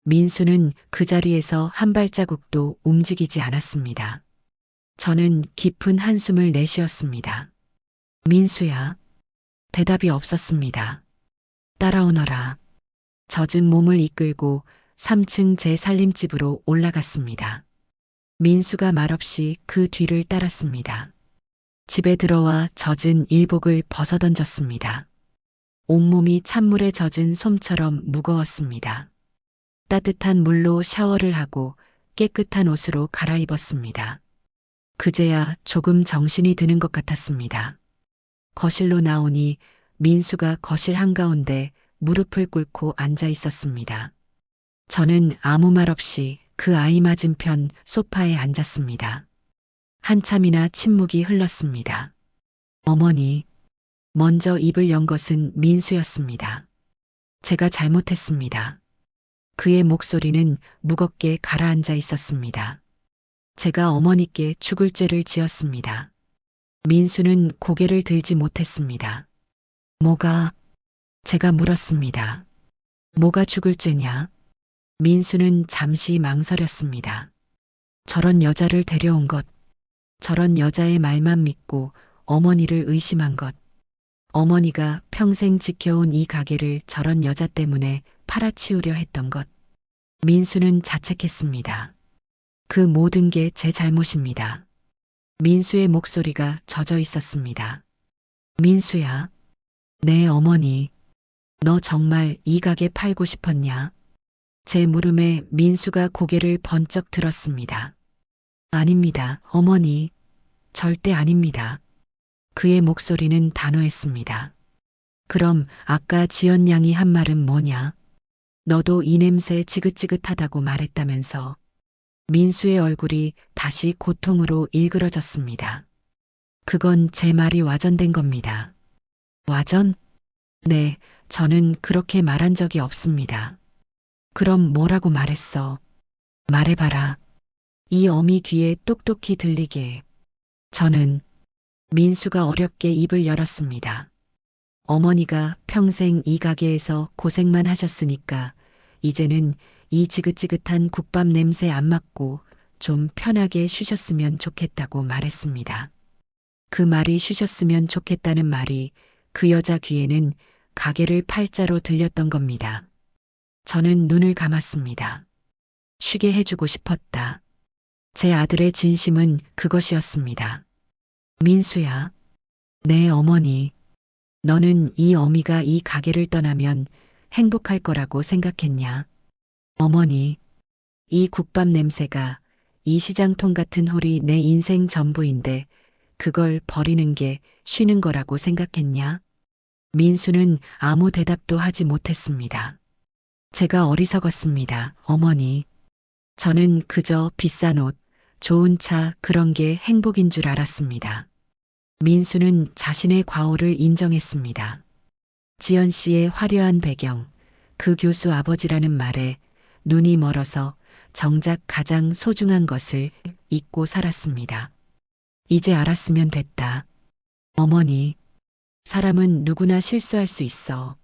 민수는 그 자리에서 한 발자국도 움직이지 않았습니다. 저는 깊은 한숨을 내쉬었습니다. 민수야. 대답이 없었습니다. 따라오너라. 젖은 몸을 이끌고 3층 제 살림집으로 올라갔습니다. 민수가 말없이 그 뒤를 따랐습니다. 집에 들어와 젖은 일복을 벗어던졌습니다. 온몸이 찬물에 젖은 솜처럼 무거웠습니다. 따뜻한 물로 샤워를 하고 깨끗한 옷으로 갈아입었습니다. 그제야 조금 정신이 드는 것 같았습니다. 거실로 나오니 민수가 거실 한가운데 무릎을 꿇고 앉아 있었습니다. 저는 아무 말 없이 그 아이 맞은편 소파에 앉았습니다. 한참이나 침묵이 흘렀습니다. 어머니, 먼저 입을 연 것은 민수였습니다. 제가 잘못했습니다. 그의 목소리는 무겁게 가라앉아 있었습니다. 제가 어머니께 죽을 죄를 지었습니다. 민수는 고개를 들지 못했습니다. 뭐가? 제가 물었습니다. 뭐가 죽을 죄냐? 민수는 잠시 망설였습니다. 저런 여자를 데려온 것, 저런 여자의 말만 믿고 어머니를 의심한 것, 어머니가 평생 지켜온 이 가게를 저런 여자 때문에 팔아치우려 했던 것. 민수는 자책했습니다. 그 모든 게 제 잘못입니다. 민수의 목소리가 젖어 있었습니다. 민수야. 네, 어머니. 너 정말 이 가게 팔고 싶었냐? 제 물음에 민수가 고개를 번쩍 들었습니다. 아닙니다, 어머니. 절대 아닙니다. 그의 목소리는 단호했습니다. 그럼 아까 지연 양이 한 말은 뭐냐? 너도 이 냄새 지긋지긋하다고 말했다면서. 민수의 얼굴이 다시 고통으로 일그러졌습니다. 그건 제 말이 와전된 겁니다. 와전? 네, 저는 그렇게 말한 적이 없습니다. 그럼 뭐라고 말했어? 말해봐라. 이 어미 귀에 똑똑히 들리게. 저는 민수가 어렵게 입을 열었습니다. 어머니가 평생 이 가게에서 고생만 하셨으니까 이제는 이 지긋지긋한 국밥 냄새 안 맡고 좀 편하게 쉬셨으면 좋겠다고 말했습니다. 그 말이 쉬셨으면 좋겠다는 말이 그 여자 귀에는 가게를 팔자로 들렸던 겁니다. 저는 눈을 감았습니다. 쉬게 해주고 싶었다. 제 아들의 진심은 그것이었습니다. 민수야. 네, 어머니. 너는 이 어미가 이 가게를 떠나면 행복할 거라고 생각했냐? 어머니, 이 국밥 냄새가 이 시장통 같은 홀이 내 인생 전부인데 그걸 버리는 게 쉬는 거라고 생각했냐? 민수는 아무 대답도 하지 못했습니다. 제가 어리석었습니다, 어머니. 저는 그저 비싼 옷, 좋은 차 그런 게 행복인 줄 알았습니다. 민수는 자신의 과오를 인정했습니다. 지연 씨의 화려한 배경, 그 교수 아버지라는 말에 눈이 멀어서 정작 가장 소중한 것을 잊고 살았습니다. 이제 알았으면 됐다. 어머니, 사람은 누구나 실수할 수 있어.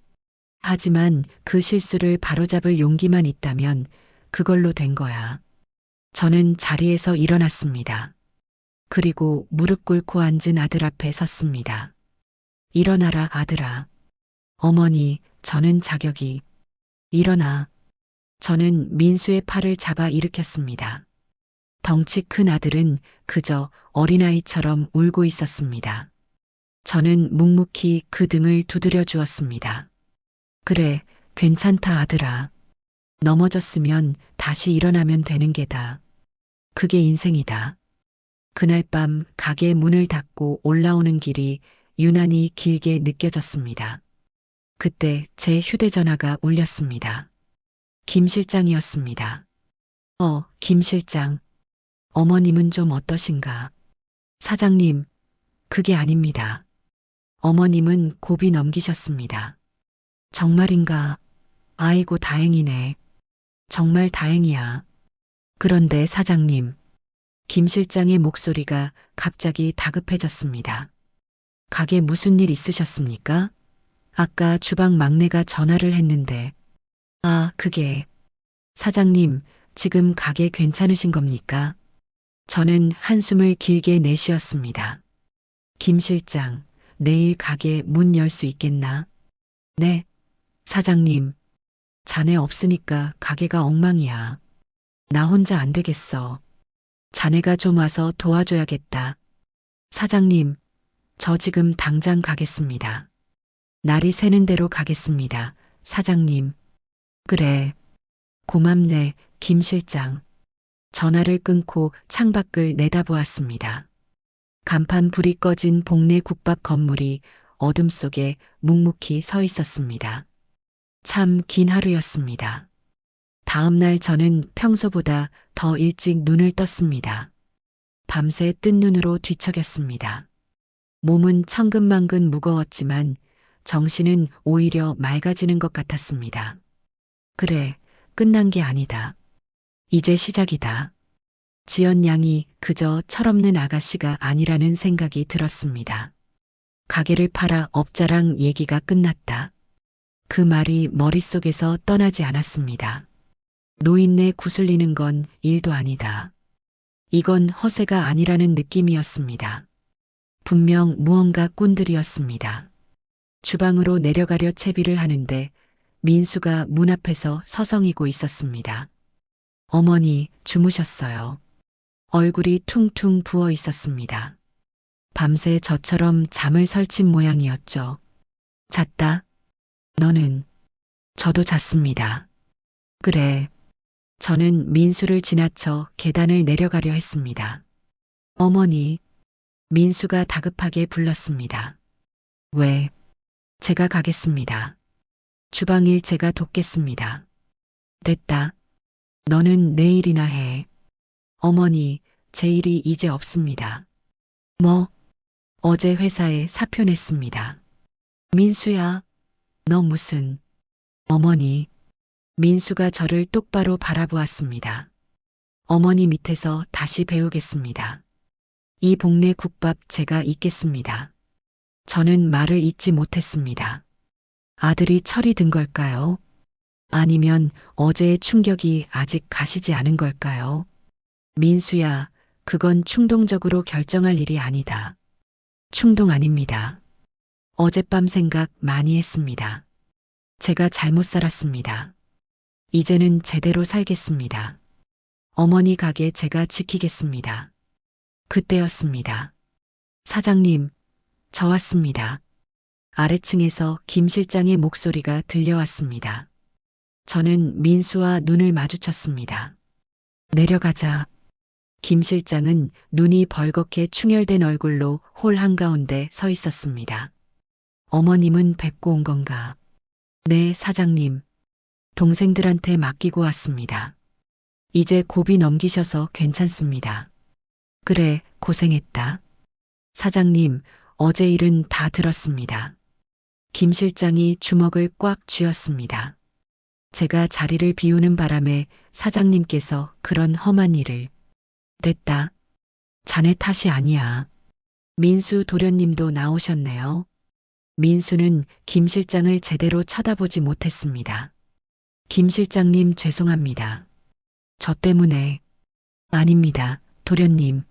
하지만 그 실수를 바로잡을 용기만 있다면 그걸로 된 거야. 저는 자리에서 일어났습니다. 그리고 무릎 꿇고 앉은 아들 앞에 섰습니다. 일어나라, 아들아. 어머니, 저는 자격이. 일어나. 저는 민수의 팔을 잡아 일으켰습니다. 덩치 큰 아들은 그저 어린아이처럼 울고 있었습니다. 저는 묵묵히 그 등을 두드려 주었습니다. 그래, 괜찮다, 아들아. 넘어졌으면 다시 일어나면 되는 게다. 그게 인생이다. 그날 밤 가게 문을 닫고 올라오는 길이 유난히 길게 느껴졌습니다. 그때 제 휴대전화가 울렸습니다. 김 실장이었습니다. 김 실장. 어머님은 좀 어떠신가? 사장님, 그게 아닙니다. 어머님은 고비 넘기셨습니다. 정말인가? 아이고, 다행이네. 정말 다행이야. 그런데 사장님, 김 실장의 목소리가 갑자기 다급해졌습니다. 가게 무슨 일 있으셨습니까? 아까 주방 막내가 전화를 했는데. 아, 그게. 사장님, 지금 가게 괜찮으신 겁니까? 저는 한숨을 길게 내쉬었습니다. 김 실장, 내일 가게 문 열 수 있겠나? 네. 사장님, 자네 없으니까 가게가 엉망이야. 나 혼자 안 되겠어. 자네가 좀 와서 도와줘야겠다. 사장님, 저 지금 당장 가겠습니다. 날이 새는 대로 가겠습니다. 사장님. 그래. 고맙네, 김 실장. 전화를 끊고 창밖을 내다보았습니다. 간판 불이 꺼진 복내 국밥 건물이 어둠 속에 묵묵히 서 있었습니다. 참 긴 하루였습니다. 다음 날 저는 평소보다 더 일찍 눈을 떴습니다. 밤새 뜬 눈으로 뒤척였습니다. 몸은 천근만근 무거웠지만 정신은 오히려 맑아지는 것 같았습니다. 그래, 끝난 게 아니다. 이제 시작이다. 지연 양이 그저 철없는 아가씨가 아니라는 생각이 들었습니다. 가게를 팔아 업자랑 얘기가 끝났다. 그 말이 머릿속에서 떠나지 않았습니다. 노인네 구슬리는 건 일도 아니다. 이건 허세가 아니라는 느낌이었습니다. 분명 무언가 꾼들이었습니다. 주방으로 내려가려 채비를 하는데 민수가 문 앞에서 서성이고 있었습니다. 어머니, 주무셨어요. 얼굴이 퉁퉁 부어 있었습니다. 밤새 저처럼 잠을 설친 모양이었죠. 잤다? 너는? 저도 잤습니다. 그래. 저는 민수를 지나쳐 계단을 내려가려 했습니다. 어머니, 민수가 다급하게 불렀습니다. 왜? 제가 가겠습니다. 주방일 제가 돕겠습니다. 됐다. 너는 내일이나 해. 어머니, 제 일이 이제 없습니다. 뭐? 어제 회사에 사표 냈습니다. 민수야, 너 무슨... 어머니, 민수가 저를 똑바로 바라보았습니다. 어머니 밑에서 다시 배우겠습니다. 이 복내 국밥 제가 잇겠습니다. 저는 말을 잇지 못했습니다. 아들이 철이 든 걸까요? 아니면 어제의 충격이 아직 가시지 않은 걸까요? 민수야, 그건 충동적으로 결정할 일이 아니다. 충동 아닙니다. 어젯밤 생각 많이 했습니다. 제가 잘못 살았습니다. 이제는 제대로 살겠습니다. 어머니 가게 제가 지키겠습니다. 그때였습니다. 사장님, 저 왔습니다. 아래층에서 김 실장의 목소리가 들려왔습니다. 저는 민수와 눈을 마주쳤습니다. 내려가자. 김 실장은 눈이 벌겋게 충혈된 얼굴로 홀 한가운데 서 있었습니다. 어머님은 뵙고 온 건가? 네, 사장님. 동생들한테 맡기고 왔습니다. 이제 고비 넘기셔서 괜찮습니다. 그래, 고생했다. 사장님, 어제 일은 다 들었습니다. 김 실장이 주먹을 꽉 쥐었습니다. 제가 자리를 비우는 바람에 사장님께서 그런 험한 일을. 됐다. 자네 탓이 아니야. 민수 도련님도 나오셨네요. 민수는 김 실장을 제대로 쳐다보지 못했습니다. 김 실장님 죄송합니다. 저 때문에. 아닙니다, 도련님.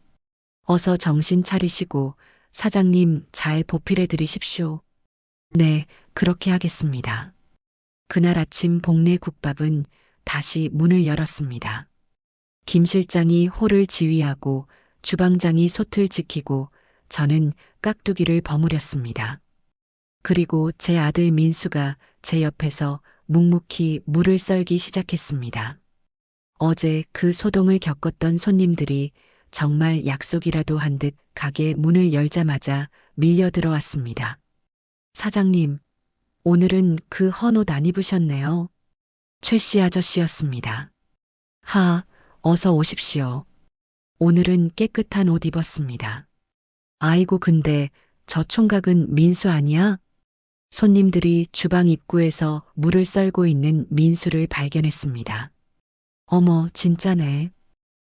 어서 정신 차리시고 사장님 잘 보필해 드리십시오. 네, 그렇게 하겠습니다. 그날 아침 복내 국밥은 다시 문을 열었습니다. 김 실장이 홀을 지휘하고 주방장이 솥을 지키고 저는 깍두기를 버무렸습니다. 그리고 제 아들 민수가 제 옆에서 묵묵히 물을 썰기 시작했습니다. 어제 그 소동을 겪었던 손님들이 정말 약속이라도 한 듯 가게 문을 열자마자 밀려 들어왔습니다. 사장님, 오늘은 그 헌옷 안 입으셨네요. 최 씨 아저씨였습니다. 하, 어서 오십시오. 오늘은 깨끗한 옷 입었습니다. 아이고, 근데 저 총각은 민수 아니야? 손님들이 주방 입구에서 물을 썰고 있는 민수를 발견했습니다. 어머, 진짜네.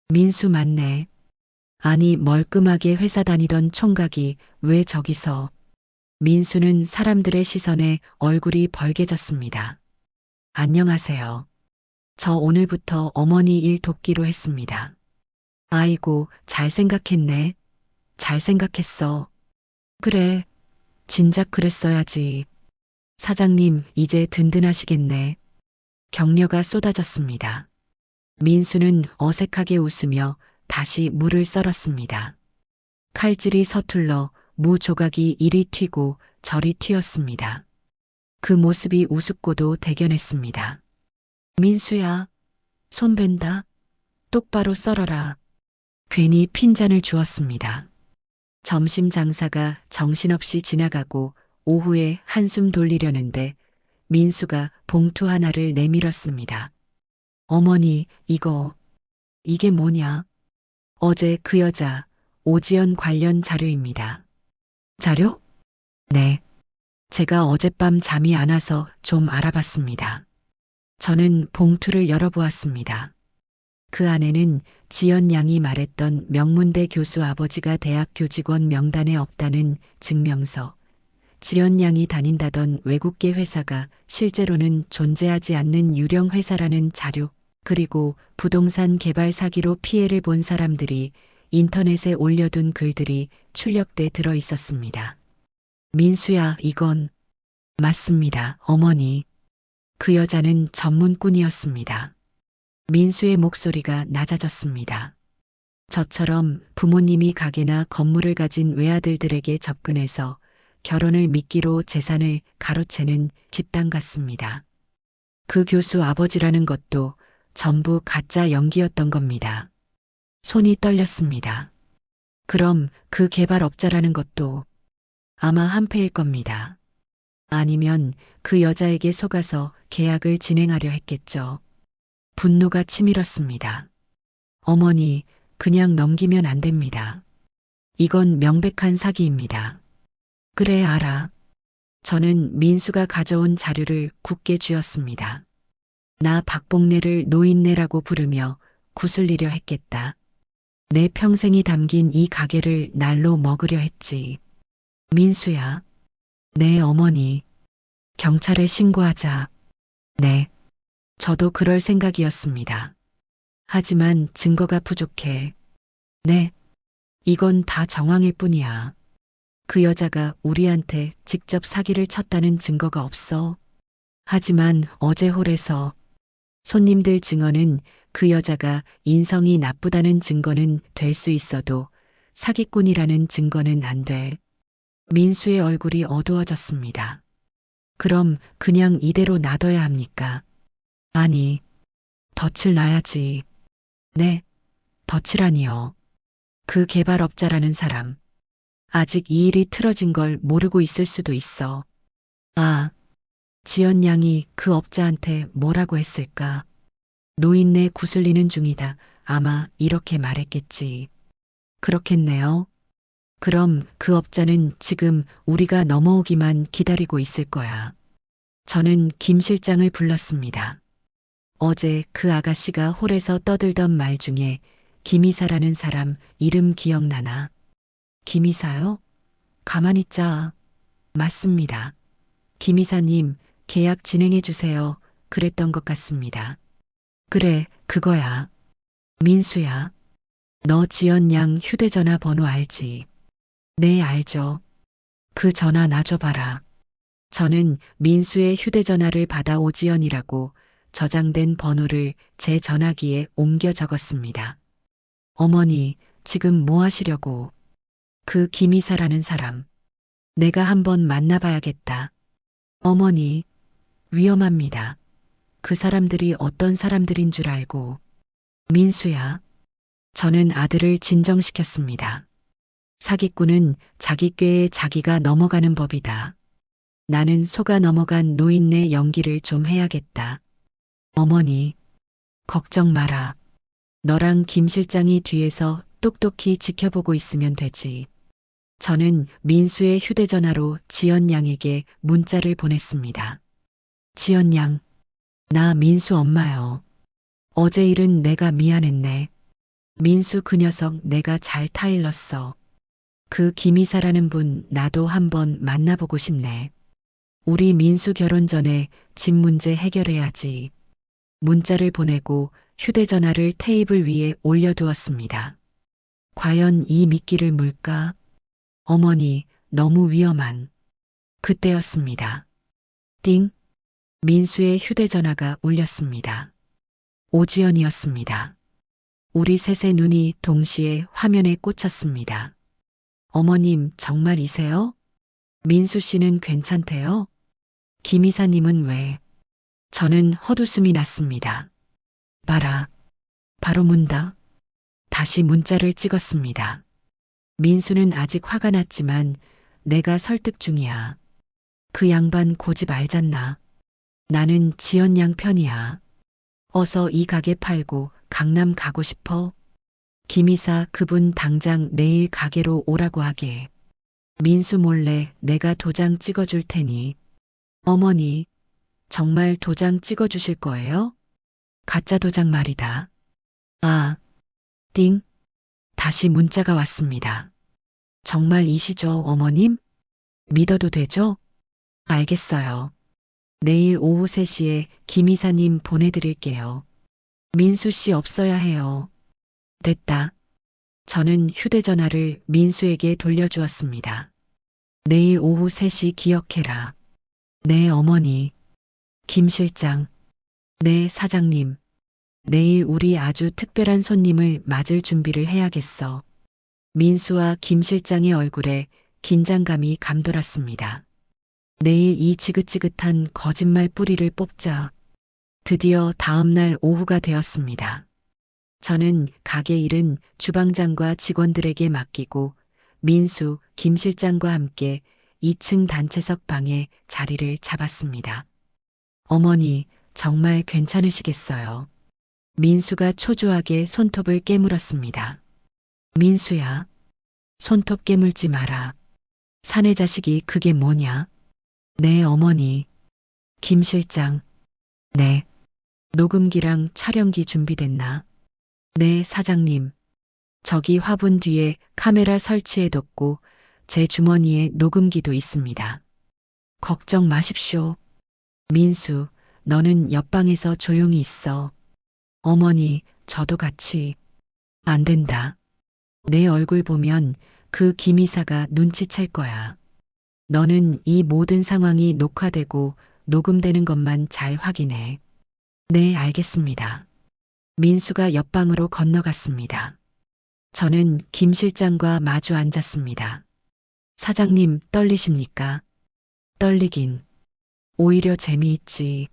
민수 맞네. 아니, 멀끔하게 회사 다니던 총각이 왜 저기서. 민수는 사람들의 시선에 얼굴이 벌개졌습니다. 안녕하세요. 저 오늘부터 어머니 일 돕기로 했습니다. 아이고, 잘 생각했네. 잘 생각했어. 그래, 진작 그랬어야지. 사장님, 이제 든든하시겠네. 격려가 쏟아졌습니다. 민수는 어색하게 웃으며 다시 물을 썰었습니다. 칼질이 서툴러 무 조각이 이리 튀고 저리 튀었습니다. 그 모습이 우습고도 대견했습니다. 민수야, 손 벤다. 똑바로 썰어라. 괜히 핀잔을 주었습니다. 점심 장사가 정신없이 지나가고 오후에 한숨 돌리려는데 민수가 봉투 하나를 내밀었습니다. 어머니, 이게 뭐냐? 어제 그 여자, 오지연 관련 자료입니다. 자료? 네. 제가 어젯밤 잠이 안 와서 좀 알아봤습니다. 저는 봉투를 열어보았습니다. 그 안에는 지연 양이 말했던 명문대 교수 아버지가 대학 교직원 명단에 없다는 증명서, 지연 양이 다닌다던 외국계 회사가 실제로는 존재하지 않는 유령 회사라는 자료, 그리고 부동산 개발 사기로 피해를 본 사람들이 인터넷에 올려둔 글들이 출력돼 들어 있었습니다. 민수야, 이건 맞습니다, 어머니. 그 여자는 전문꾼이었습니다. 민수의 목소리가 낮아졌습니다. 저처럼 부모님이 가게나 건물을 가진 외아들들에게 접근해서 결혼을 미끼로 재산을 가로채는 집단 같습니다. 그 교수 아버지라는 것도 전부 가짜 연기였던 겁니다. 손이 떨렸습니다. 그럼 그 개발업자라는 것도 아마 한패일 겁니다. 아니면 그 여자에게 속아서 계약을 진행하려 했겠죠. 분노가 치밀었습니다. 어머니, 그냥 넘기면 안 됩니다. 이건 명백한 사기입니다. 그래, 알아. 저는 민수가 가져온 자료를 굳게 쥐었습니다. 나 박봉래를 노인네라고 부르며 구슬리려 했겠다. 내 평생이 담긴 이 가게를 날로 먹으려 했지. 민수야. 네, 어머니. 경찰에 신고하자. 네. 저도 그럴 생각이었습니다. 하지만 증거가 부족해. 네. 이건 다 정황일 뿐이야. 그 여자가 우리한테 직접 사기를 쳤다는 증거가 없어. 하지만 어제 홀에서 손님들 증언은 그 여자가 인성이 나쁘다는 증거는 될 수 있어도 사기꾼이라는 증거는 안 돼. 민수의 얼굴이 어두워졌습니다. 그럼 그냥 이대로 놔둬야 합니까? 아니, 덫을 놔야지. 네, 덫이라니요. 그 개발업자라는 사람. 아직 이 일이 틀어진 걸 모르고 있을 수도 있어. 아, 지연 양이 그 업자한테 뭐라고 했을까? 노인네 구슬리는 중이다. 아마 이렇게 말했겠지. 그렇겠네요. 그럼 그 업자는 지금 우리가 넘어오기만 기다리고 있을 거야. 저는 김 실장을 불렀습니다. 어제 그 아가씨가 홀에서 떠들던 말 중에 김이사라는 사람 이름 기억나나? 김이사요? 가만히 있자. 맞습니다. 김이사님, 계약 진행해 주세요. 그랬던 것 같습니다. 그래, 그거야. 민수야. 너 지연 양 휴대전화 번호 알지? 네, 알죠. 그 전화 놔줘봐라. 저는 민수의 휴대전화를 받아 오지연이라고 저장된 번호를 제 전화기에 옮겨 적었습니다. 어머니, 지금 뭐 하시려고? 그 김이사라는 사람. 내가 한번 만나봐야겠다. 어머니, 위험합니다. 그 사람들이 어떤 사람들인 줄 알고. 민수야. 저는 아들을 진정시켰습니다. 사기꾼은 자기 꾀에 자기가 넘어가는 법이다. 나는 속아 넘어간 노인네 연기를 좀 해야겠다. 어머니, 걱정 마라. 너랑 김 실장이 뒤에서 똑똑히 지켜보고 있으면 되지. 저는 민수의 휴대전화로 지연 양에게 문자를 보냈습니다. 지연 양, 나 민수 엄마요. 어제 일은 내가 미안했네. 민수 그 녀석 내가 잘 타일렀어. 그 김이사라는 분 나도 한번 만나보고 싶네. 우리 민수 결혼 전에 집 문제 해결해야지. 문자를 보내고 휴대전화를 테이블 위에 올려두었습니다. 과연 이 미끼를 물까? 어머니, 너무 위험한. 그때였습니다. 띵! 민수의 휴대전화가 울렸습니다. 오지연이었습니다. 우리 셋의 눈이 동시에 화면에 꽂혔습니다. 어머님, 정말이세요? 민수 씨는 괜찮대요? 김 이사님은 왜? 저는 헛웃음이 났습니다. 봐라. 바로 문다. 다시 문자를 찍었습니다. 민수는 아직 화가 났지만 내가 설득 중이야. 그 양반 고집 알잖나. 나는 지연 양 편이야. 어서 이 가게 팔고 강남 가고 싶어. 김이사 그분 당장 내일 가게로 오라고 하게. 민수 몰래 내가 도장 찍어줄 테니. 어머니, 정말 도장 찍어주실 거예요? 가짜 도장 말이다. 아, 띵. 다시 문자가 왔습니다. 정말이시죠, 어머님? 믿어도 되죠? 알겠어요. 내일 오후 3시에 김 이사님 보내드릴게요. 민수 씨 없어야 해요. 됐다. 저는 휴대전화를 민수에게 돌려주었습니다. 내일 오후 3시 기억해라. 네, 어머니. 김 실장. 네, 사장님. 내일 우리 아주 특별한 손님을 맞을 준비를 해야겠어. 민수와 김 실장의 얼굴에 긴장감이 감돌았습니다. 내일 이 지긋지긋한 거짓말 뿌리를 뽑자. 드디어 다음날 오후가 되었습니다. 저는 가게 일은 주방장과 직원들에게 맡기고 민수, 김 실장과 함께 2층 단체석 방에 자리를 잡았습니다. 어머니, 정말 괜찮으시겠어요? 민수가 초조하게 손톱을 깨물었습니다. 민수야, 손톱 깨물지 마라. 사내 자식이 그게 뭐냐? 네, 어머니. 김 실장. 네. 녹음기랑 촬영기 준비됐나? 네, 사장님. 저기 화분 뒤에 카메라 설치해뒀고 제 주머니에 녹음기도 있습니다. 걱정 마십시오. 민수, 너는 옆방에서 조용히 있어. 어머니, 저도 같이. 안 된다. 내 얼굴 보면 그 김이사가 눈치챌 거야. 너는 이 모든 상황이 녹화되고 녹음되는 것만 잘 확인해. 네, 알겠습니다. 민수가 옆방으로 건너갔습니다. 저는 김 실장과 마주 앉았습니다. 사장님, 떨리십니까? 떨리긴. 오히려 재미있지.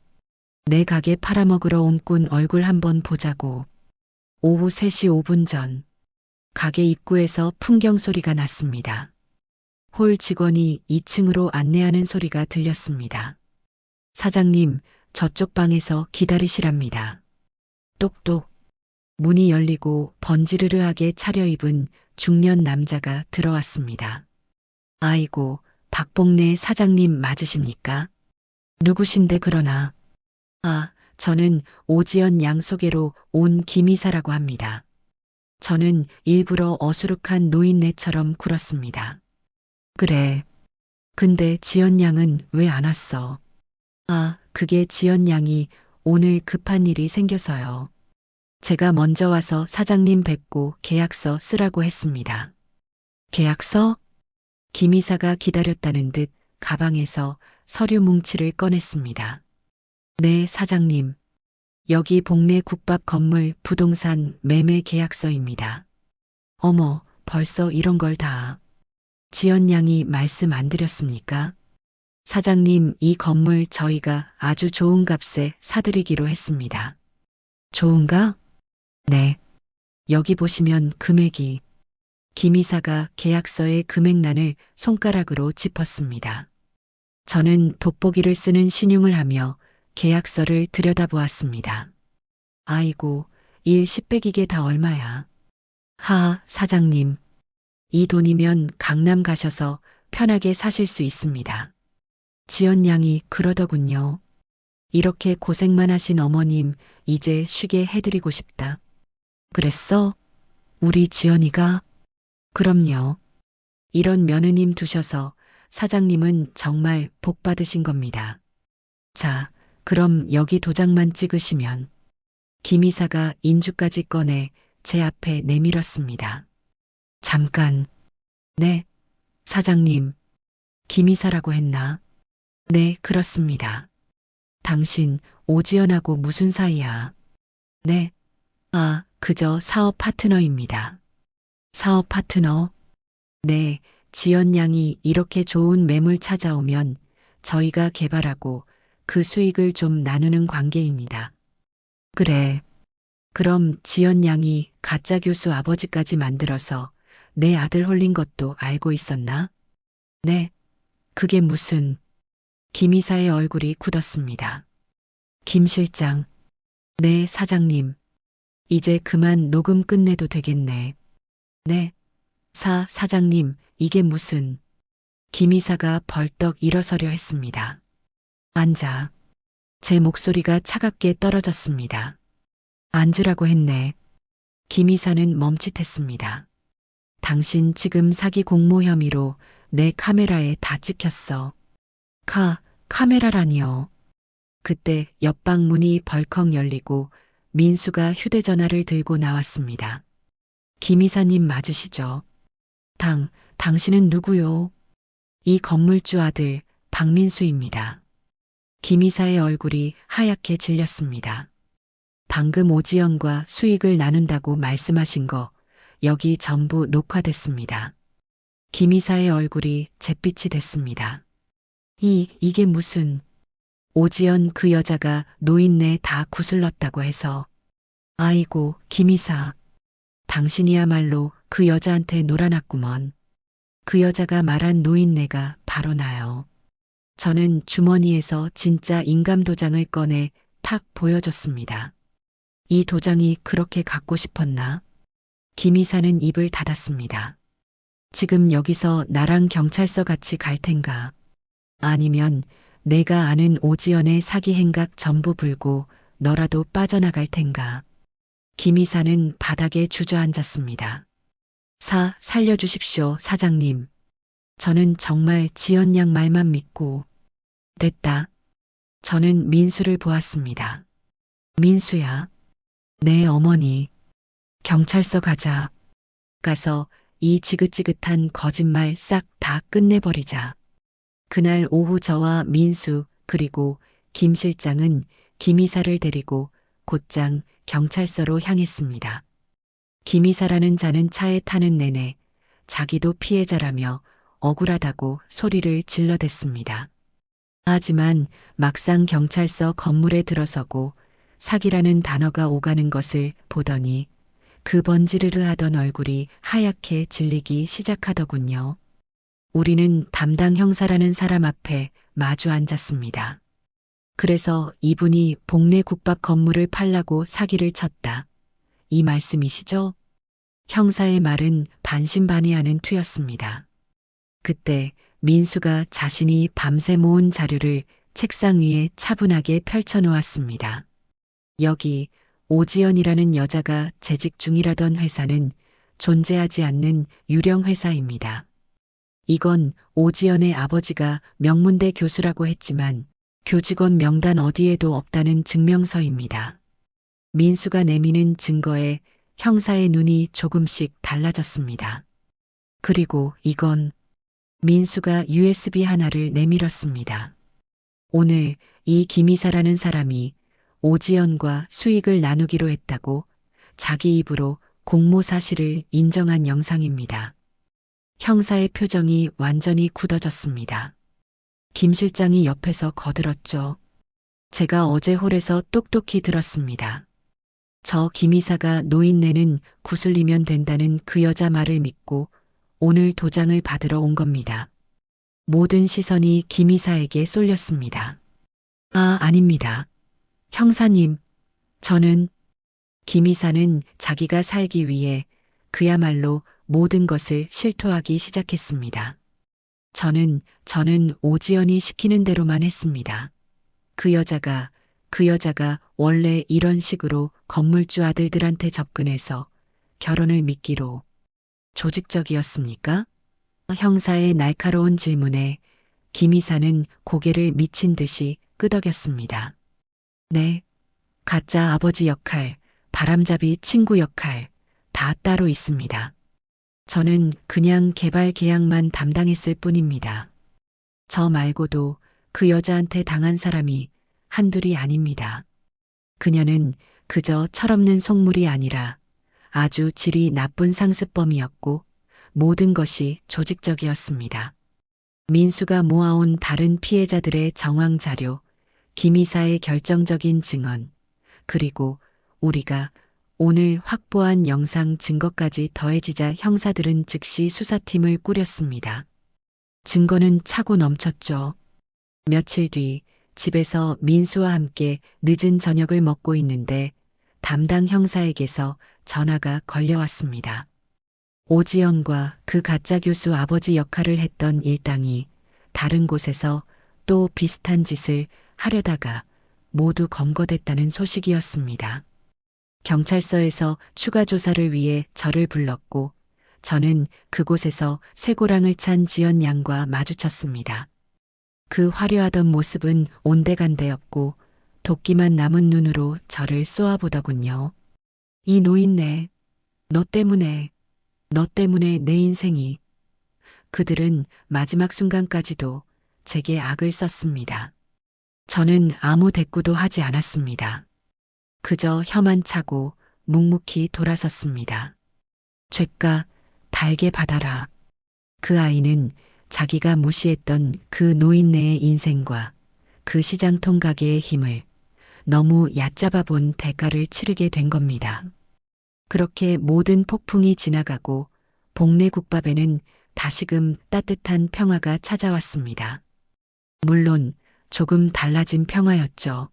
내 가게 팔아먹으러 온 꾼 얼굴 한번 보자고. 오후 3시 5분 전. 가게 입구에서 풍경 소리가 났습니다. 홀 직원이 2층으로 안내하는 소리가 들렸습니다. 사장님, 저쪽 방에서 기다리시랍니다. 똑똑. 문이 열리고 번지르르하게 차려입은 중년 남자가 들어왔습니다. 아이고, 박봉래 사장님 맞으십니까? 누구신데 그러나? 아, 저는 오지연 양 소개로 온 김이사라고 합니다. 저는 일부러 어수룩한 노인네처럼 굴었습니다. 그래. 근데 지연 양은 왜 안 왔어? 아, 그게 지연 양이 오늘 급한 일이 생겨서요. 제가 먼저 와서 사장님 뵙고 계약서 쓰라고 했습니다. 계약서? 김 이사가 기다렸다는 듯 가방에서 서류 뭉치를 꺼냈습니다. 네, 사장님. 여기 복내 국밥 건물 부동산 매매 계약서입니다. 어머, 벌써 이런 걸 다. 지연 양이 말씀 안 드렸습니까? 사장님, 이 건물 저희가 아주 좋은 값에 사드리기로 했습니다. 좋은가? 네. 여기 보시면 금액이. 김 이사가 계약서의 금액란을 손가락으로 짚었습니다. 저는 돋보기를 쓰는 신용을 하며 계약서를 들여다보았습니다. 아이고, 일 10백이게 다 얼마야? 하, 사장님. 이 돈이면 강남 가셔서 편하게 사실 수 있습니다. 지연 양이 그러더군요. 이렇게 고생만 하신 어머님, 이제 쉬게 해드리고 싶다. 그랬어? 우리 지연이가? 그럼요. 이런 며느님 두셔서 사장님은 정말 복 받으신 겁니다. 자, 그럼 여기 도장만 찍으시면. 김 이사가 인주까지 꺼내 제 앞에 내밀었습니다. 잠깐. 네, 사장님. 김 이사라고 했나? 네, 그렇습니다. 당신 오지연하고 무슨 사이야? 네. 아, 그저 사업 파트너입니다. 사업 파트너? 네, 지연 양이 이렇게 좋은 매물 찾아오면 저희가 개발하고 그 수익을 좀 나누는 관계입니다. 그래. 그럼 지연 양이 가짜 교수 아버지까지 만들어서 내 아들 홀린 것도 알고 있었나? 네. 그게 무슨... 김 이사의 얼굴이 굳었습니다. 김 실장. 네, 사장님. 이제 그만 녹음 끝내도 되겠네. 네. 사장님, 이게 무슨... 김 이사가 벌떡 일어서려 했습니다. 앉아. 제 목소리가 차갑게 떨어졌습니다. 앉으라고 했네. 김 이사는 멈칫했습니다. 당신 지금 사기 공모 혐의로 내 카메라에 다 찍혔어. 카메라라니요. 그때 옆방 문이 벌컥 열리고 민수가 휴대전화를 들고 나왔습니다. 김 이사님 맞으시죠? 당신은 누구요? 이 건물주 아들 박민수입니다. 김 이사의 얼굴이 하얗게 질렸습니다. 방금 오지연과 수익을 나눈다고 말씀하신 거 여기 전부 녹화됐습니다. 김 이사의 얼굴이 잿빛이 됐습니다. 이게 무슨... 오지연 그 여자가 노인네 다 구슬렀다고 해서... 아이고, 김 이사. 당신이야말로 그 여자한테 놀아났구먼. 그 여자가 말한 노인네가 바로 나요. 저는 주머니에서 진짜 인감 도장을 꺼내 탁 보여줬습니다. 이 도장이 그렇게 갖고 싶었나? 김 이사는 입을 닫았습니다. 지금 여기서 나랑 경찰서 같이 갈 텐가? 아니면 내가 아는 오지연의 사기 행각 전부 불고 너라도 빠져나갈 텐가? 김 이사는 바닥에 주저앉았습니다. 살려주십시오, 사장님. 저는 정말 지연 양 말만 믿고... 됐다. 저는 민수를 보았습니다. 민수야. 내 어머니. 경찰서 가자. 가서 이 지긋지긋한 거짓말 싹 다 끝내버리자. 그날 오후 저와 민수 그리고 김 실장은 김 이사를 데리고 곧장 경찰서로 향했습니다. 김 이사라는 자는 차에 타는 내내 자기도 피해자라며 억울하다고 소리를 질러댔습니다. 하지만 막상 경찰서 건물에 들어서고 사기라는 단어가 오가는 것을 보더니 그 번지르르 하던 얼굴이 하얗게 질리기 시작하더군요. 우리는 담당 형사라는 사람 앞에 마주 앉았습니다. 그래서 이분이 복내 국밥 건물을 팔라고 사기를 쳤다. 이 말씀이시죠? 형사의 말은 반신반의하는 투였습니다. 그때 민수가 자신이 밤새 모은 자료를 책상 위에 차분하게 펼쳐놓았습니다. 여기 오지연이라는 여자가 재직 중이라던 회사는 존재하지 않는 유령 회사입니다. 이건 오지연의 아버지가 명문대 교수라고 했지만 교직원 명단 어디에도 없다는 증명서입니다. 민수가 내미는 증거에 형사의 눈이 조금씩 달라졌습니다. 그리고 이건... 민수가 USB 하나를 내밀었습니다. 오늘 이 김 이사라는 사람이 오지연과 수익을 나누기로 했다고 자기 입으로 공모 사실을 인정한 영상입니다. 형사의 표정이 완전히 굳어졌습니다. 김 실장이 옆에서 거들었죠. 제가 어제 홀에서 똑똑히 들었습니다. 저 김 이사가 노인네는 구슬리면 된다는 그 여자 말을 믿고 오늘 도장을 받으러 온 겁니다. 모든 시선이 김 이사에게 쏠렸습니다. 아닙니다. 형사님, 저는... 김 이사는 자기가 살기 위해 그야말로 모든 것을 실토하기 시작했습니다. 저는 오지연이 시키는 대로만 했습니다. 그 여자가 원래 이런 식으로 건물주 아들들한테 접근해서 결혼을 미끼로 조직적이었습니까? 형사의 날카로운 질문에 김 이사는 고개를 미친 듯이 끄덕였습니다. 네, 가짜 아버지 역할, 바람잡이 친구 역할 다 따로 있습니다. 저는 그냥 개발 계약만 담당했을 뿐입니다. 저 말고도 그 여자한테 당한 사람이 한둘이 아닙니다. 그녀는 그저 철없는 속물이 아니라 아주 질이 나쁜 상습범이었고 모든 것이 조직적이었습니다. 민수가 모아온 다른 피해자들의 정황 자료, 김 이사의 결정적인 증언, 그리고 우리가 오늘 확보한 영상 증거까지 더해지자 형사들은 즉시 수사팀을 꾸렸습니다. 증거는 차고 넘쳤죠. 며칠 뒤 집에서 민수와 함께 늦은 저녁을 먹고 있는데 담당 형사에게서 전화가 걸려왔습니다. 오지연과 그 가짜 교수 아버지 역할을 했던 일당이 다른 곳에서 또 비슷한 짓을 하려다가 모두 검거됐다는 소식이었습니다. 경찰서에서 추가 조사를 위해 저를 불렀고 저는 그곳에서 쇠고랑을 찬 지연 양과 마주쳤습니다. 그 화려하던 모습은 온데간데였고 도끼만 남은 눈으로 저를 쏘아보더군요. 이 노인네, 너 때문에 내 인생이. 그들은 마지막 순간까지도 제게 악을 썼습니다. 저는 아무 대꾸도 하지 않았습니다. 그저 혀만 차고 묵묵히 돌아섰습니다. 죄가 달게 받아라. 그 아이는 자기가 무시했던 그 노인네의 인생과 그 시장통 가게의 힘을 너무 얕잡아 본 대가를 치르게 된 겁니다. 그렇게 모든 폭풍이 지나가고 복례 국밥에는 다시금 따뜻한 평화가 찾아왔습니다. 물론 조금 달라진 평화였죠.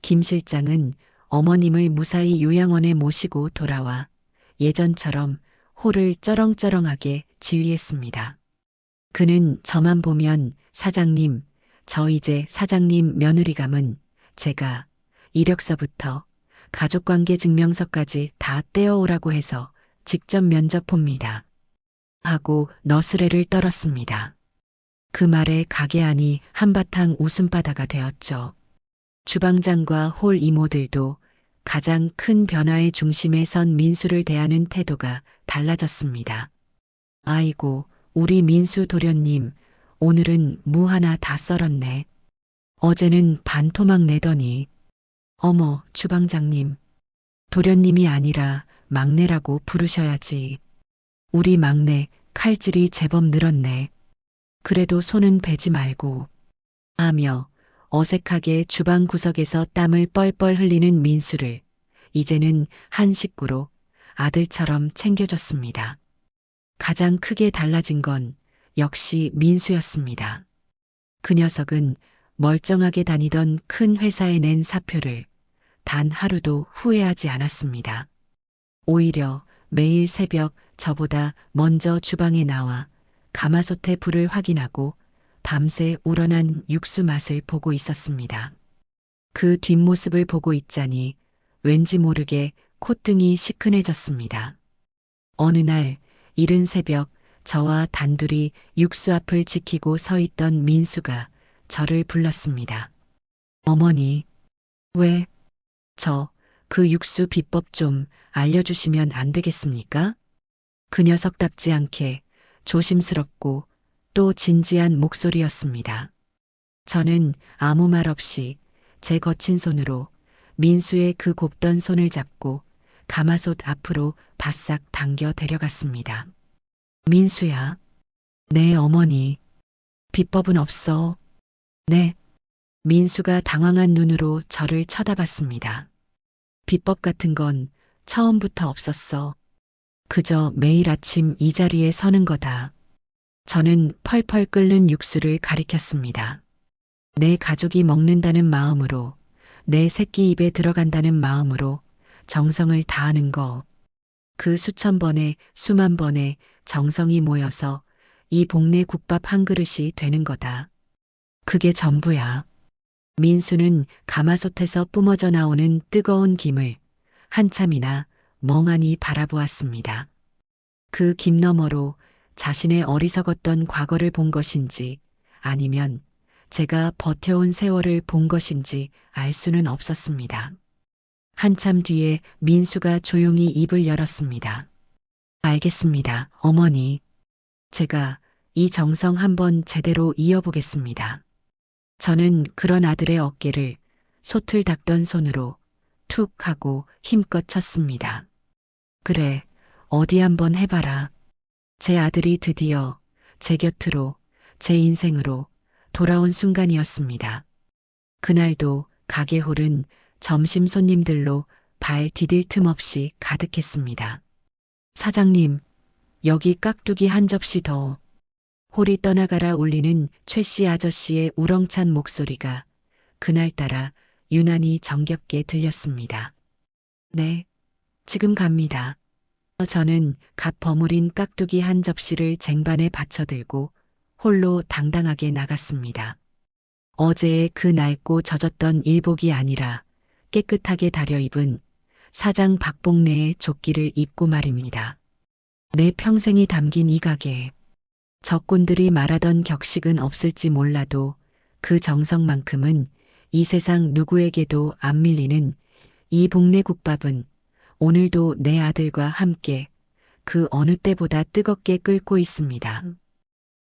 김 실장은 어머님을 무사히 요양원에 모시고 돌아와 예전처럼 홀을 쩌렁쩌렁하게 지휘했습니다. 그는 저만 보면 사장님, 저 이제 사장님 며느리 감은 제가 이력서부터 가족관계 증명서까지 다 떼어오라고 해서 직접 면접 봅니다. 하고 너스레를 떨었습니다. 그 말에 가게 안이 한바탕 웃음바다가 되었죠. 주방장과 홀 이모들도 가장 큰 변화의 중심에 선 민수를 대하는 태도가 달라졌습니다. 아이고, 우리 민수 도련님, 오늘은 무 하나 다 썰었네. 어제는 반토막 내더니. 어머, 주방장님. 도련님이 아니라 막내라고 부르셔야지. 우리 막내 칼질이 제법 늘었네. 그래도 손은 베지 말고. 하며 어색하게 주방 구석에서 땀을 뻘뻘 흘리는 민수를 이제는 한 식구로 아들처럼 챙겨줬습니다. 가장 크게 달라진 건 역시 민수였습니다. 그 녀석은 멀쩡하게 다니던 큰 회사에 낸 사표를 단 하루도 후회하지 않았습니다. 오히려 매일 새벽 저보다 먼저 주방에 나와 가마솥의 불을 확인하고 밤새 우러난 육수 맛을 보고 있었습니다. 그 뒷모습을 보고 있자니 왠지 모르게 콧등이 시큰해졌습니다. 어느 날 이른 새벽 저와 단둘이 육수 앞을 지키고 서 있던 민수가 저를 불렀습니다. 어머니, 왜? 그 육수 비법 좀 알려주시면 안 되겠습니까? 그 녀석답지 않게 조심스럽고 또 진지한 목소리였습니다. 저는 아무 말 없이 제 거친 손으로 민수의 그 곱던 손을 잡고 가마솥 앞으로 바싹 당겨 데려갔습니다. 민수야. 네, 어머니. 비법은 없어. 네. 민수가 당황한 눈으로 저를 쳐다봤습니다. 비법 같은 건 처음부터 없었어. 그저 매일 아침 이 자리에 서는 거다. 저는 펄펄 끓는 육수를 가리켰습니다. 내 가족이 먹는다는 마음으로, 내 새끼 입에 들어간다는 마음으로 정성을 다하는 거. 그 수천 번에 수만 번의 정성이 모여서 이 복내 국밥 한 그릇이 되는 거다. 그게 전부야. 민수는 가마솥에서 뿜어져 나오는 뜨거운 김을 한참이나 멍하니 바라보았습니다. 그 김 너머로 자신의 어리석었던 과거를 본 것인지 아니면 제가 버텨온 세월을 본 것인지 알 수는 없었습니다. 한참 뒤에 민수가 조용히 입을 열었습니다. 알겠습니다, 어머니. 제가 이 정성 한번 제대로 이어보겠습니다. 저는 그런 아들의 어깨를 솥을 닦던 손으로 툭 하고 힘껏 쳤습니다. 그래, 어디 한번 해봐라. 제 아들이 드디어 제 곁으로, 제 인생으로 돌아온 순간이었습니다. 그날도 가게 홀은 점심 손님들로 발 디딜 틈 없이 가득했습니다. 사장님, 여기 깍두기 한 접시 더. 홀이 떠나가라 울리는 최 씨 아저씨의 우렁찬 목소리가 그날따라 유난히 정겹게 들렸습니다. 네, 지금 갑니다. 저는 갓 버무린 깍두기 한 접시를 쟁반에 받쳐들고 홀로 당당하게 나갔습니다. 어제의 그 낡고 젖었던 일복이 아니라 깨끗하게 다려입은 사장 박복래의 조끼를 입고 말입니다. 내 평생이 담긴 이 가게에 적군들이 말하던 격식은 없을지 몰라도 그 정성만큼은 이 세상 누구에게도 안 밀리는 이 복내 국밥은 오늘도 내 아들과 함께 그 어느 때보다 뜨겁게 끓고 있습니다.